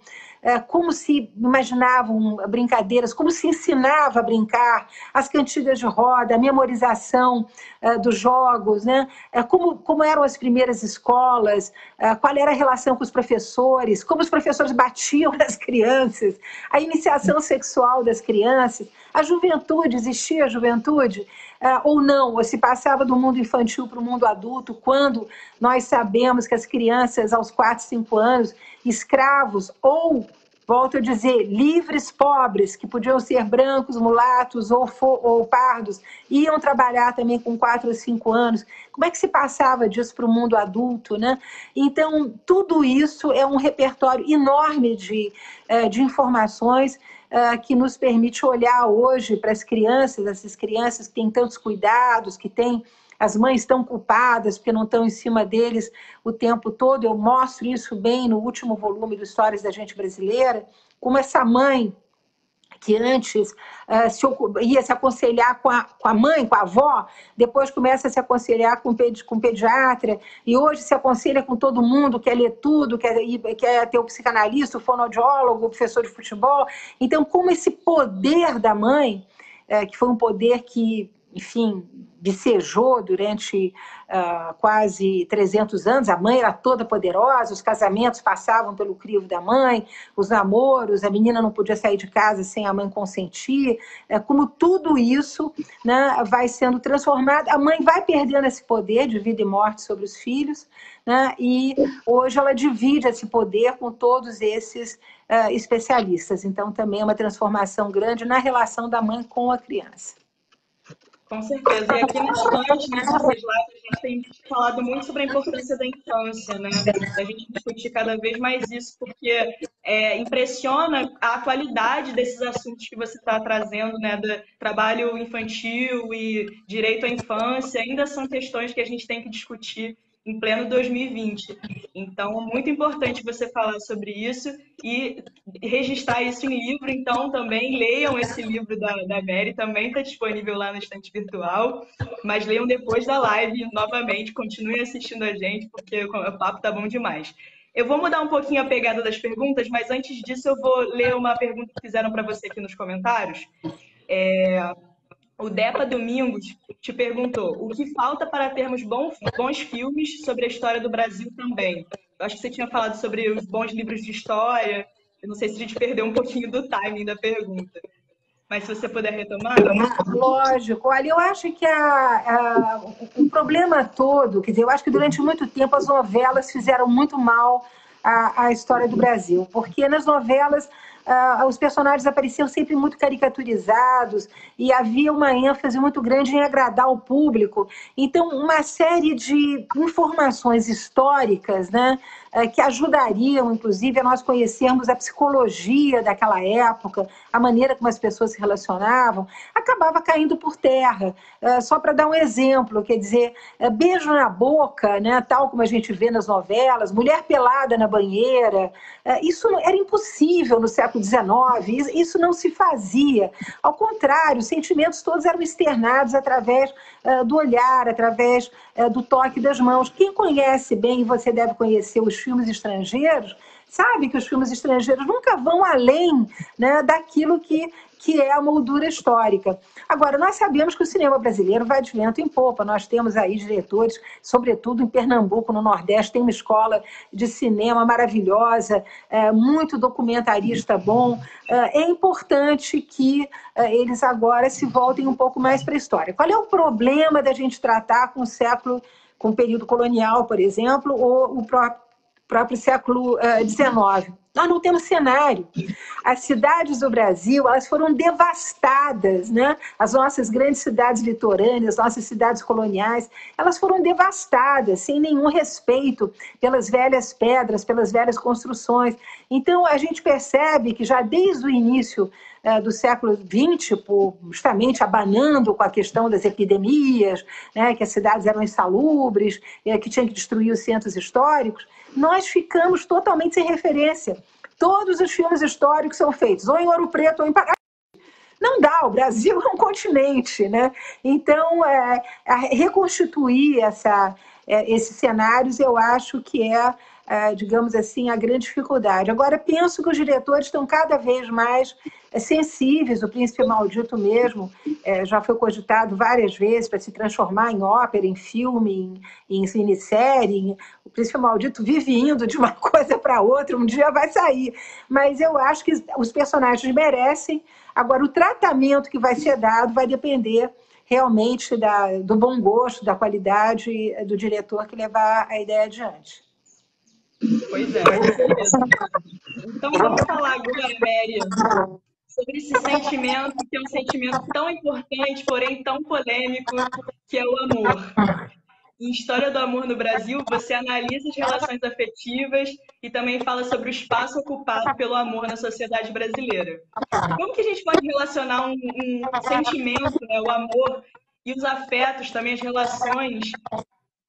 como se imaginavam brincadeiras, como se ensinava a brincar, as cantigas de roda, a memorização dos jogos, né? Como eram as primeiras escolas, qual era a relação com os professores, como os professores batiam nas crianças, a iniciação sexual das crianças, a juventude, existia a juventude? Ou não, ou se passava do mundo infantil para o mundo adulto, quando nós sabemos que as crianças aos 4, 5 anos, escravos ou volto a dizer, livres pobres, que podiam ser brancos, mulatos ou pardos, iam trabalhar também com 4 ou 5 anos. Como é que se passava disso para o mundo adulto, né? Então, tudo isso é um repertório enorme de informações que nos permite olhar hoje para as crianças, essas crianças que têm tantos cuidados, que têm as mães estão culpadas porque não estão em cima deles o tempo todo. Eu mostro isso bem no último volume do Histórias da Gente Brasileira, como essa mãe que antes ia se aconselhar com a mãe, com a avó, depois começa a se aconselhar com o pediatra, e hoje se aconselha com todo mundo, quer ler tudo, quer ter o psicanalista, o fonoaudiólogo, o professor de futebol. Então, como esse poder da mãe, que foi um poder que, enfim, vicejou durante quase 300 anos, a mãe era toda poderosa, os casamentos passavam pelo crivo da mãe, os namoros, a menina não podia sair de casa sem a mãe consentir, como tudo isso, né, vai sendo transformado, a mãe vai perdendo esse poder de vida e morte sobre os filhos, né, e hoje ela divide esse poder com todos esses especialistas, então também é uma transformação grande na relação da mãe com a criança. Com certeza. E aqui na estante, nas nossas lives, a gente tem falado muito sobre a importância da infância, né? Da gente discutir cada vez mais isso, porque impressiona a atualidade desses assuntos que você está trazendo, né? Do trabalho infantil e direito à infância, ainda são questões que a gente tem que discutir em pleno 2020. Então, é muito importante você falar sobre isso e registrar isso em livro. Então, também leiam esse livro da Mary, também está disponível lá no estante virtual, mas leiam depois da live novamente, continuem assistindo a gente, porque o papo tá bom demais. Eu vou mudar um pouquinho a pegada das perguntas, mas antes disso eu vou ler uma pergunta que fizeram para você aqui nos comentários. O Depa Domingos te perguntou: o que falta para termos bons filmes sobre a história do Brasil também? Eu acho que você tinha falado sobre os bons livros de história. Eu não sei se a gente perdeu um pouquinho do timing da pergunta. Mas se você puder retomar. Lógico. Olha, eu acho que o problema todo, quer dizer, eu acho que durante muito tempo as novelas fizeram muito mal à história do Brasil, porque nas novelas os personagens apareciam sempre muito caricaturizados e havia uma ênfase muito grande em agradar o público. Então, uma série de informações históricas, né, que ajudariam, inclusive, a nós conhecermos a psicologia daquela época, a maneira como as pessoas se relacionavam, acabava caindo por terra. Só para dar um exemplo, quer dizer, beijo na boca, né, tal como a gente vê nas novelas, mulher pelada na banheira, isso era impossível no século XIX, isso não se fazia. Ao contrário, os sentimentos todos eram externados através do olhar, através do toque das mãos. Quem conhece bem, e você deve conhecer os filmes estrangeiros, sabe que os filmes estrangeiros nunca vão além, né, daquilo que é a moldura histórica. Agora, nós sabemos que o cinema brasileiro vai de vento em popa. Nós temos aí diretores, sobretudo em Pernambuco, no Nordeste, tem uma escola de cinema maravilhosa, muito documentarista bom. É importante que eles agora se voltem um pouco mais para a história. Qual é o problema da gente tratar com o período colonial, por exemplo, ou o próprio século XIX? Nós não temos cenário. As cidades do Brasil, elas foram devastadas, né? As nossas grandes cidades litorâneas, nossas cidades coloniais, elas foram devastadas, sem nenhum respeito pelas velhas pedras, pelas velhas construções. Então, a gente percebe que já desde o início do século XX, justamente abanando com a questão das epidemias, né, que as cidades eram insalubres, que tinham que destruir os centros históricos, nós ficamos totalmente sem referência. Todos os filmes históricos são feitos ou em Ouro Preto ou em Paraná. Não dá, o Brasil é um continente, né? Então, reconstituir esses cenários, eu acho que digamos assim, a grande dificuldade. Agora, penso que os diretores estão cada vez mais sensíveis, o Príncipe Maldito mesmo já foi cogitado várias vezes para se transformar em ópera, em filme, em minissérie. O Príncipe Maldito vive indo de uma coisa para outra, um dia vai sair. Mas eu acho que os personagens merecem. Agora, o tratamento que vai ser dado vai depender realmente do bom gosto, da qualidade do diretor que levar a ideia adiante. Pois é, com certeza. Então vamos falar agora, Mary, sobre esse sentimento, que é um sentimento tão importante, porém tão polêmico, que é o amor. Em História do Amor no Brasil, você analisa as relações afetivas e também fala sobre o espaço ocupado pelo amor na sociedade brasileira. Como que a gente pode relacionar um sentimento, né, o amor e os afetos, também as relações,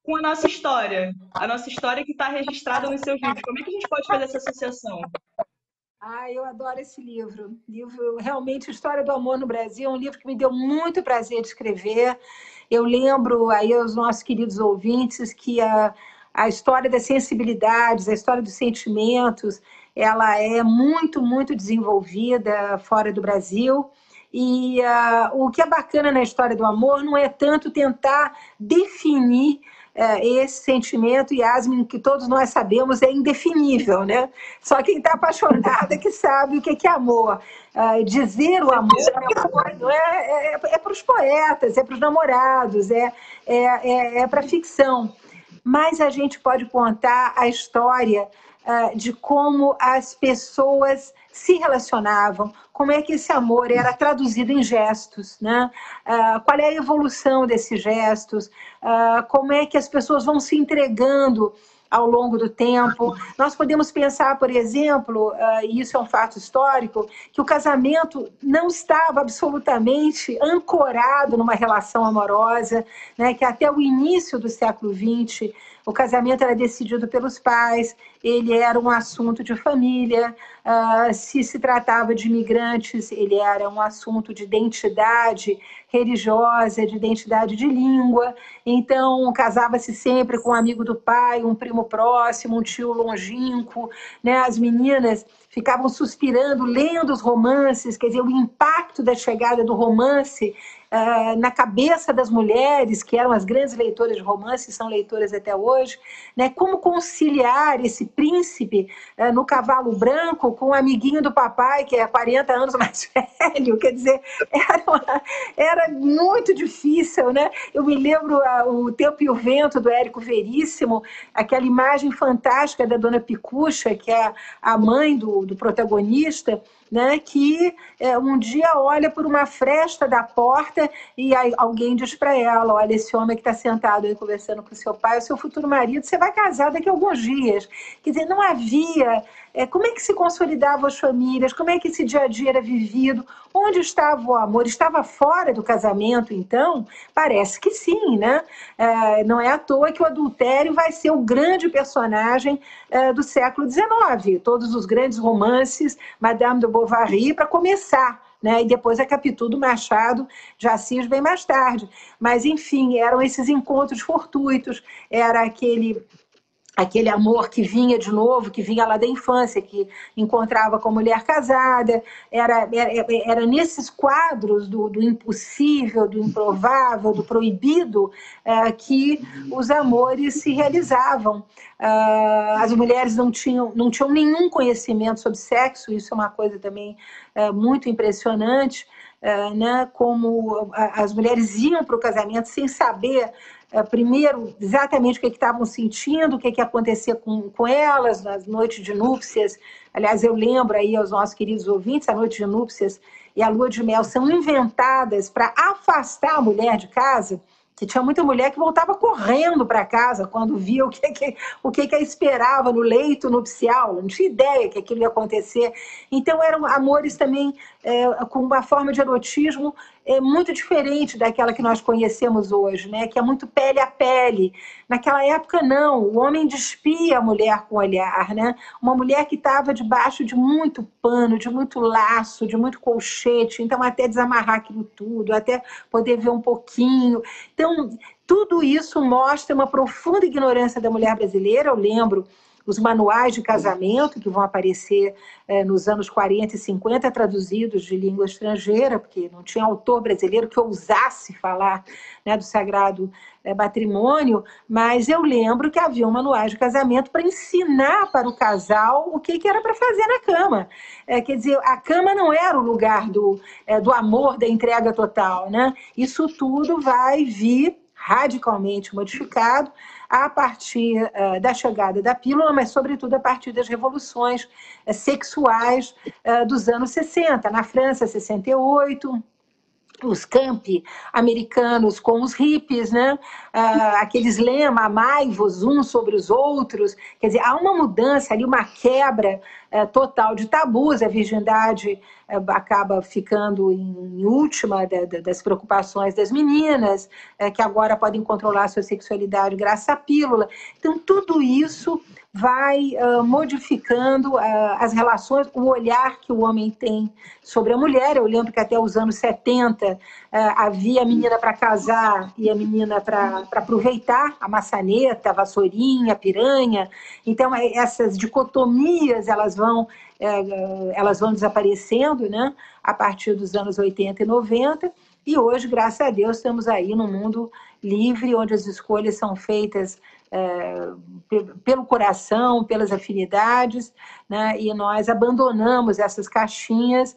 com a nossa história? A nossa história que está registrada nos seus livros. Como é que a gente pode fazer essa associação? Ah, eu adoro esse livro. Realmente, História do Amor no Brasil é um livro que me deu muito prazer de escrever. Eu lembro aí aos nossos queridos ouvintes que a história das sensibilidades, a história dos sentimentos, ela é muito, muito desenvolvida fora do Brasil. E o que é bacana na história do amor não é tanto tentar definir esse sentimento, Yasmin, que todos nós sabemos, é indefinível, né? Só quem está apaixonado é que sabe o que é amor. Dizer o amor é para os poetas, é para os namorados, é para a ficção. Mas a gente pode contar a história de como as pessoas se relacionavam, como é que esse amor era traduzido em gestos, né? Qual é a evolução desses gestos, como é que as pessoas vão se entregando ao longo do tempo. Nós podemos pensar, por exemplo, e isso é um fato histórico, que o casamento não estava absolutamente ancorado numa relação amorosa, né? Que até o início do século XX o casamento era decidido pelos pais, ele era um assunto de família, se tratava de imigrantes, ele era um assunto de identidade religiosa, de identidade de língua. Então, casava-se sempre com um amigo do pai, um primo próximo, um tio longínquo, né? As meninas ficavam suspirando, lendo os romances, quer dizer, o impacto da chegada do romance na cabeça das mulheres, que eram as grandes leitoras de romance, são leitoras até hoje, né? Como conciliar esse príncipe no cavalo branco com o amiguinho do papai, que é 40 anos mais velho, quer dizer, era muito difícil, né? Eu me lembro O Tempo e o Vento, do Érico Veríssimo, aquela imagem fantástica da Dona Picucha, que é a mãe do protagonista, né, que um dia olha por uma fresta da porta e aí alguém diz para ela: olha, esse homem que está sentado aí conversando com seu pai é o seu futuro marido, você vai casar daqui a alguns dias. Quer dizer, não havia... como é que se consolidavam as famílias? Como é que esse dia a dia era vivido? Onde estava o amor? Estava fora do casamento, então? Parece que sim, né? Não é à toa que o adultério vai ser o grande personagem do século XIX. Todos os grandes romances, Madame de Bovary, para começar, né? E depois a Capitu do Machado de Assis bem mais tarde. Mas, enfim, eram esses encontros fortuitos, era aquele amor que vinha de novo, que vinha lá da infância, que encontrava com a mulher casada, era nesses quadros do impossível, do improvável, do proibido, que os amores se realizavam. As mulheres não tinham nenhum conhecimento sobre sexo, isso é uma coisa também muito impressionante, né? Como as mulheres iam para o casamento sem saber primeiro exatamente o que estavam sentindo, o que acontecia com elas nas noites de núpcias. Aliás, eu lembro aí aos nossos queridos ouvintes, a noite de núpcias e a lua de mel são inventadas para afastar a mulher de casa, que tinha muita mulher que voltava correndo para casa quando via o que a esperava no leito nupcial, não tinha ideia que aquilo ia acontecer. Então eram amores também com uma forma de erotismo muito diferente daquela que nós conhecemos hoje, né? Que é muito pele a pele. Naquela época, não. O homem despia a mulher com o olhar, né? Uma mulher que estava debaixo de muito pano, de muito laço, de muito colchete, então até desamarrar aquilo tudo, até poder ver um pouquinho. Então, tudo isso mostra uma profunda ignorância da mulher brasileira. Eu lembro os manuais de casamento que vão aparecer nos anos 40 e 50, traduzidos de língua estrangeira, porque não tinha autor brasileiro que ousasse falar, né, do sagrado matrimônio, mas eu lembro que havia manuais de casamento para ensinar para o casal o que era para fazer na cama. Quer dizer, a cama não era o lugar do amor, da entrega total, né? Isso tudo vai vir radicalmente modificado a partir da chegada da pílula, mas, sobretudo, a partir das revoluções sexuais dos anos 60. Na França, 68, os campi americanos com os hippies, né? Aqueles lemas, amai-vos uns sobre os outros. Quer dizer, há uma mudança ali, uma quebra total de tabus. A virgindade acaba ficando em última das preocupações das meninas, que agora podem controlar a sua sexualidade graças à pílula. Então, tudo isso vai modificando as relações, o olhar que o homem tem sobre a mulher. Eu lembro que até os anos 70 havia a menina para casar e a menina para aproveitar, a maçaneta, a vassourinha, a piranha. Então, essas dicotomias elas vão desaparecendo, né, a partir dos anos 80 e 90. E hoje, graças a Deus, estamos aí num mundo livre, onde as escolhas são feitas pelo coração, pelas afinidades, né? E nós abandonamos essas caixinhas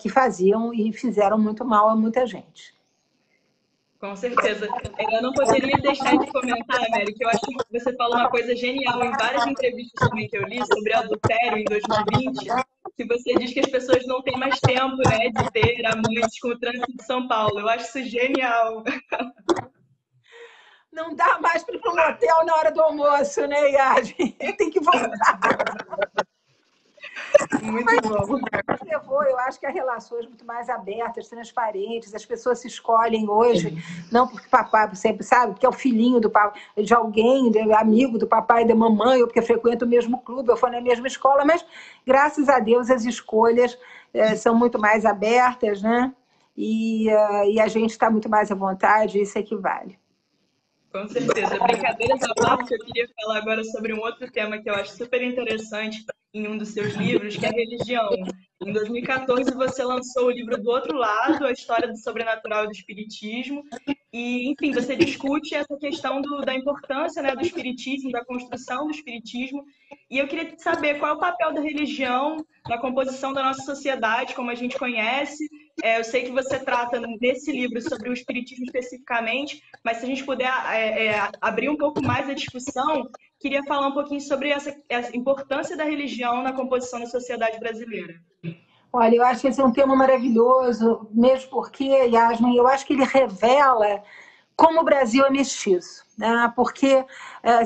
que faziam e fizeram muito mal a muita gente. Com certeza. Eu não poderia deixar de comentar, Mary, que eu acho que você falou uma coisa genial em várias entrevistas também que eu li sobre adultério em 2020, que você diz que as pessoas não têm mais tempo, né, de ter amantes com o trânsito de São Paulo. Eu acho isso genial. Não dá mais para ir para um motel na hora do almoço, né, Yasmin? Tem que voltar. Muito bom. Eu acho que há relações muito mais abertas, transparentes. As pessoas se escolhem hoje, não porque papai sempre sabe, porque é o filhinho de alguém, amigo do papai e da mamãe, ou porque frequenta o mesmo clube, ou foi na mesma escola, mas, graças a Deus, as escolhas são muito mais abertas, né? E a gente está muito mais à vontade, isso é que vale. Com certeza. Brincadeiras à parte, eu queria falar agora sobre um outro tema que eu acho super interessante em um dos seus livros, que é a religião. Em 2014, você lançou o livro Do Outro Lado, a história do sobrenatural e do espiritismo. E, enfim, você discute essa questão da importância, né, do espiritismo, da construção do espiritismo. E eu queria saber qual é o papel da religião na composição da nossa sociedade, como a gente conhece. Eu sei que você trata nesse livro sobre o espiritismo especificamente, mas se a gente puder abrir um pouco mais a discussão, queria falar um pouquinho sobre essa importância da religião na composição da sociedade brasileira. Olha, eu acho que esse é um tema maravilhoso, mesmo porque, Yasmin, eu acho que ele revela como o Brasil é mestiço, né? Porque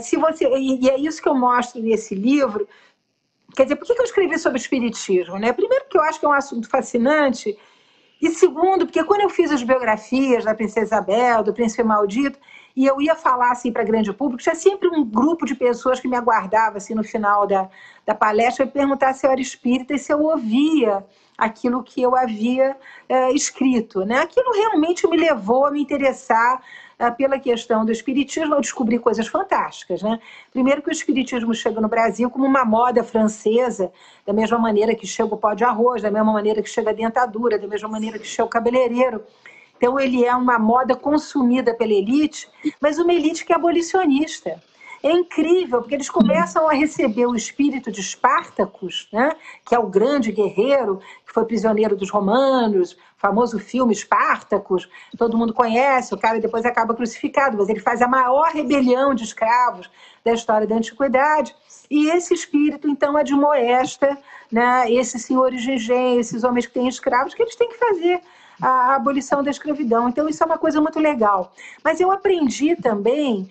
se você... E é isso que eu mostro nesse livro. Quer dizer, por que eu escrevi sobre espiritismo, né? Primeiro, porque eu acho que é um assunto fascinante, e segundo, porque quando eu fiz as biografias da Princesa Isabel, do Príncipe Maldito, e eu ia falar assim para grande público, tinha sempre um grupo de pessoas que me aguardava assim, no final da palestra e perguntar se eu era espírita e se eu ouvia aquilo que eu havia escrito, né? Aquilo realmente me levou a me interessar pela questão do espiritismo. Eu descobri coisas fantásticas, né? Primeiro que o espiritismo chega no Brasil como uma moda francesa, da mesma maneira que chega o pó de arroz, da mesma maneira que chega a dentadura, da mesma maneira que chega o cabeleireiro. Então ele é uma moda consumida pela elite, mas uma elite que é abolicionista. É incrível, porque eles começam a receber o espírito de Espartacus, né, que é o grande guerreiro, que foi prisioneiro dos romanos, o famoso filme Espartacus, todo mundo conhece, o cara depois acaba crucificado, mas ele faz a maior rebelião de escravos da história da antiguidade, e esse espírito, então, admoesta, né, esses senhores de engenho, esses homens que têm escravos, que eles têm que fazer a abolição da escravidão. Então, isso é uma coisa muito legal. Mas eu aprendi também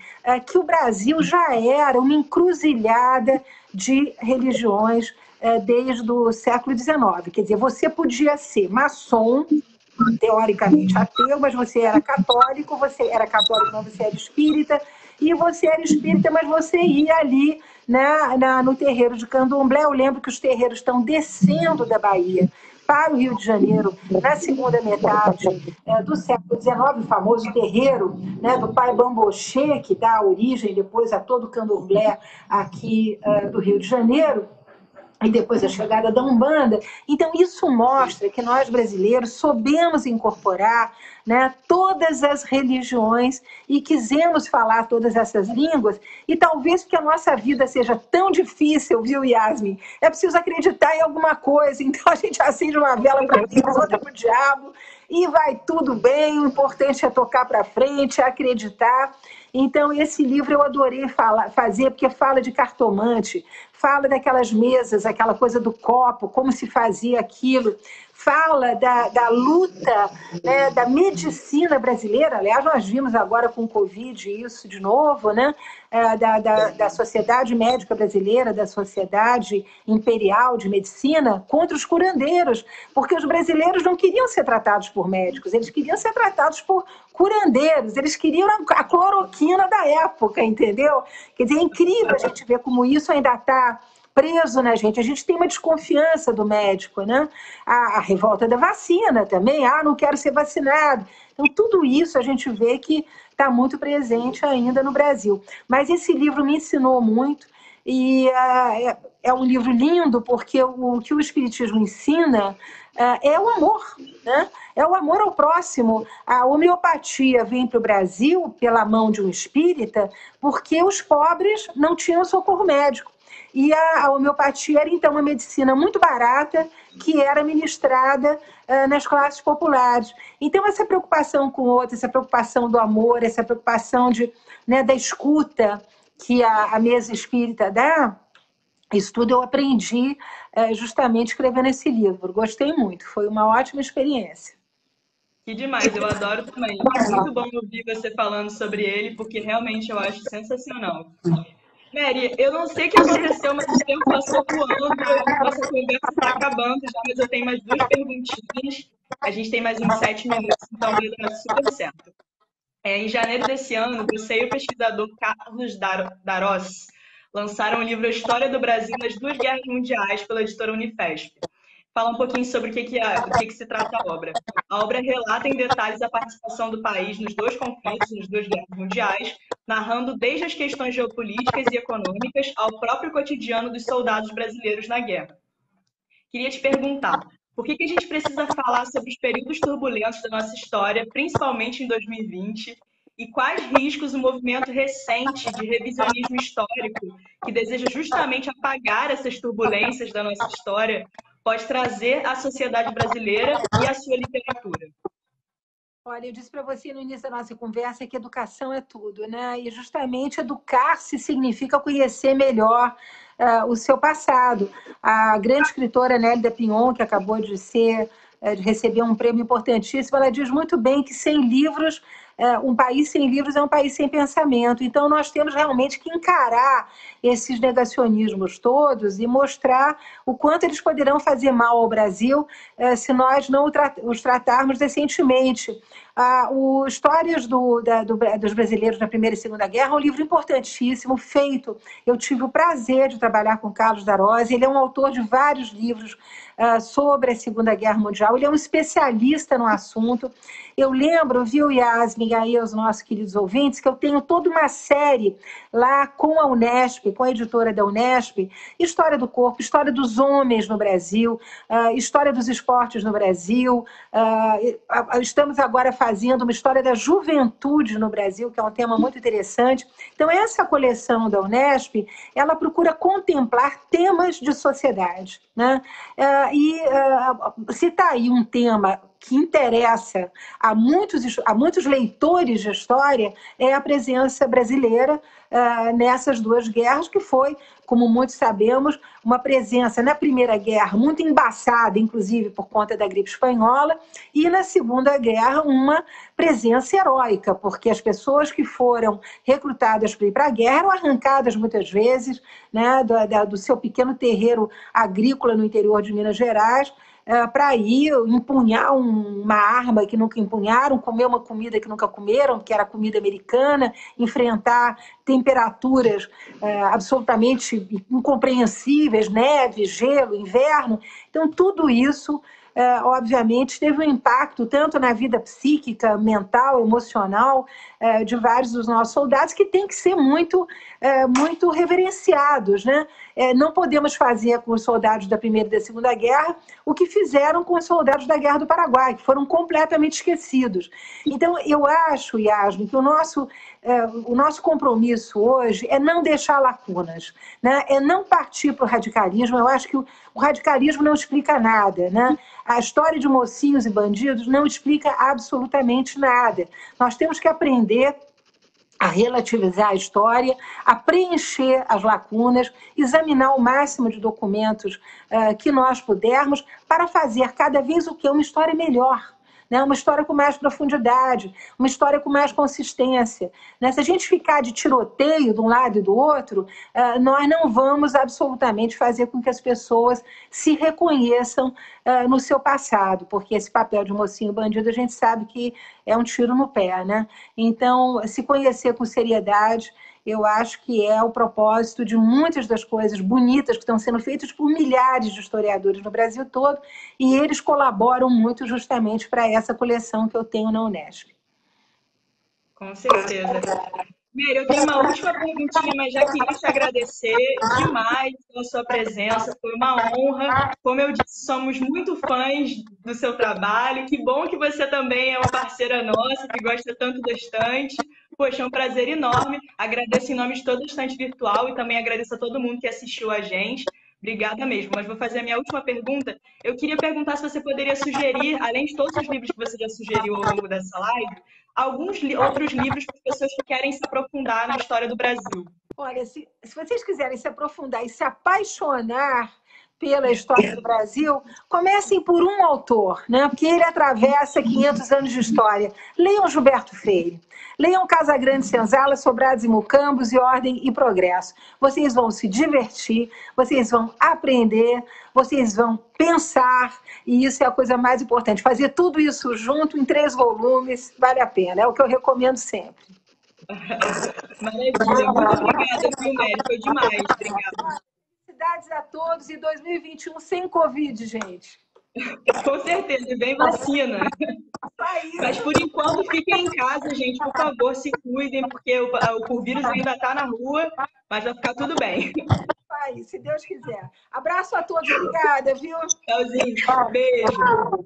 que o Brasil já era uma encruzilhada de religiões desde o século XIX. Quer dizer, você podia ser maçom, teoricamente ateu, mas você era católico, mas você era espírita, e você era espírita, mas você ia ali no terreiro de Candomblé. Eu lembro que os terreiros estão descendo da Bahia para o Rio de Janeiro, na segunda metade do século XIX, o famoso terreiro, né, do pai Bamboché, que dá origem depois a todo o candomblé aqui do Rio de Janeiro, e depois a chegada da Umbanda. Então, isso mostra que nós, brasileiros, soubemos incorporar, né, todas as religiões e quisemos falar todas essas línguas, e talvez porque a nossa vida seja tão difícil, viu, Yasmin? É preciso acreditar em alguma coisa, então a gente acende uma vela para Deus, outra para o diabo, e vai tudo bem, o importante é tocar para frente, é acreditar. Então, esse livro eu adorei fazer, porque fala de cartomante, fala daquelas mesas, aquela coisa do copo, como se fazia aquilo, fala da luta, né, da medicina brasileira. Aliás, nós vimos agora com o Covid isso de novo, né, da Sociedade Médica Brasileira, da Sociedade Imperial de Medicina, contra os curandeiros, porque os brasileiros não queriam ser tratados por médicos, eles queriam ser tratados por curandeiros, eles queriam a cloroquina da época, entendeu? Quer dizer, é incrível a gente ver como isso ainda está preso na gente. A gente tem uma desconfiança do médico, né? A revolta da vacina também, não quero ser vacinado. Então, tudo isso a gente vê que está muito presente ainda no Brasil. Mas esse livro me ensinou muito e é um livro lindo porque o que o Espiritismo ensina é o amor, né? É o amor ao próximo. A homeopatia vem para o Brasil pela mão de um espírita porque os pobres não tinham socorro médico. E a homeopatia era, então, uma medicina muito barata que era ministrada nas classes populares. Então, essa preocupação com o outro, essa preocupação do amor, essa preocupação da escuta que a mesa espírita dá, isso tudo eu aprendi justamente escrevendo esse livro. Gostei muito, foi uma ótima experiência. Que demais, eu adoro também. Muito bom ouvir você falando sobre ele, porque realmente eu acho sensacional. Mary, eu não sei o que aconteceu, mas o tempo passou voando, nossa conversa está acabando já, mas eu tenho mais 2 perguntinhas. A gente tem mais uns 7 minutos, então vai dar super certo. Em janeiro desse ano, você e o pesquisador Carlos Darós lançaram o livro A História do Brasil nas 2 Guerras Mundiais pela editora Unifesp. Fala um pouquinho sobre o que se trata a obra. A obra relata em detalhes a participação do país nos 2 conflitos, nas 2 guerras mundiais, narrando desde as questões geopolíticas e econômicas ao próprio cotidiano dos soldados brasileiros na guerra. Queria te perguntar, por que a gente precisa falar sobre os períodos turbulentos da nossa história, principalmente em 2020, e quais riscos o movimento recente de revisionismo histórico, que deseja justamente apagar essas turbulências da nossa história, pode trazer à sociedade brasileira e à sua literatura? Olha, eu disse para você no início da nossa conversa que educação é tudo, né? E justamente educar-se significa conhecer melhor o seu passado. A grande escritora Nélida Pinhon, que acabou de receber um prêmio importantíssimo, ela diz muito bem que sem livros, um país sem livros é um país sem pensamento. Então, nós temos realmente que encarar esses negacionismos todos e mostrar o quanto eles poderão fazer mal ao Brasil se nós não os tratarmos decentemente. O Histórias dos Brasileiros na Primeira e Segunda Guerra é um livro importantíssimo, feito. Eu tive o prazer de trabalhar com Carlos Darós, ele é um autor de vários livros sobre a Segunda Guerra Mundial, ele é um especialista no assunto. Eu lembro, viu, Yasmin, aí os nossos queridos ouvintes, que eu tenho toda uma série lá com a Unesp, com a editora da Unesp, História do Corpo, História dos Homens no Brasil, História dos Esportes no Brasil. Estamos agora fazendo uma História da Juventude no Brasil, que é um tema muito interessante. Então, essa coleção da Unesp, ela procura contemplar temas de sociedade, né? Se está aí um tema que interessa a muitos leitores de história, é a presença brasileira nessas 2 guerras, que foi, como muitos sabemos, uma presença na Primeira Guerra muito embaçada, inclusive por conta da gripe espanhola, e na Segunda Guerra uma presença heróica, porque as pessoas que foram recrutadas para ir para a guerra eram arrancadas muitas vezes, né, do seu pequeno terreiro agrícola no interior de Minas Gerais, para ir empunhar uma arma que nunca empunharam, comer uma comida que nunca comeram, que era comida americana, enfrentar temperaturas absolutamente incompreensíveis, neve, gelo, inverno. Então, tudo isso, obviamente, teve um impacto tanto na vida psíquica, mental, emocional de vários dos nossos soldados, que tem que ser muito reverenciados, né? não podemos fazer com os soldados da Primeira e da Segunda Guerra o que fizeram com os soldados da Guerra do Paraguai, que foram completamente esquecidos. Então, eu acho, Yasmin, que o nosso compromisso hoje é não deixar lacunas, né? É não partir para o radicalismo. Eu acho que o radicalismo não explica nada, né? A história de mocinhos e bandidos não explica absolutamente nada. Nós temos que aprender a relativizar a história, a preencher as lacunas, examinar o máximo de documentos que nós pudermos para fazer cada vez o que? Uma história melhor. Né? Uma história com mais profundidade, uma história com mais consistência. Né? Se a gente ficar de tiroteio de um lado e do outro, nós não vamos absolutamente fazer com que as pessoas se reconheçam no seu passado, porque esse papel de mocinho bandido a gente sabe que é um tiro no pé. Né? Então, se conhecer com seriedade, eu acho que é o propósito de muitas das coisas bonitas que estão sendo feitas por milhares de historiadores no Brasil todo, e eles colaboram muito justamente para essa coleção que eu tenho na Unesp. Com certeza. Mary, eu tenho uma última perguntinha, mas já queria te agradecer demais pela sua presença, foi uma honra. Como eu disse, somos muito fãs do seu trabalho. Que bom que você também é uma parceira nossa, que gosta tanto da estante. Poxa, é um prazer enorme. Agradeço em nome de toda a estante virtual e também agradeço a todo mundo que assistiu a gente. Obrigada mesmo. Mas vou fazer a minha última pergunta. Eu queria perguntar se você poderia sugerir, além de todos os livros que você já sugeriu ao longo dessa live, alguns outros livros para as pessoas que querem se aprofundar na história do Brasil. Olha, se vocês quiserem se aprofundar e se apaixonar pela história do Brasil, comecem por um autor, né? Porque ele atravessa 500 anos de história. Leiam Gilberto Freire, leiam Casagrande Senzala, Sobrados e Mucambos e Ordem e Progresso. Vocês vão se divertir, vocês vão aprender, vocês vão pensar, e isso é a coisa mais importante. Fazer tudo isso junto em 3 volumes vale a pena, é o que eu recomendo sempre. Maravilha, muito obrigada, viu, Mary? Foi demais, obrigada. Felicidades a todos e 2021 sem Covid, gente. Com certeza, e bem vacina. Mas por enquanto fiquem em casa, gente, por favor, se cuidem, porque o vírus ainda está na rua, mas vai ficar tudo bem. Aí, se Deus quiser. Abraço a todos, obrigada, viu? Tchauzinho, beijo.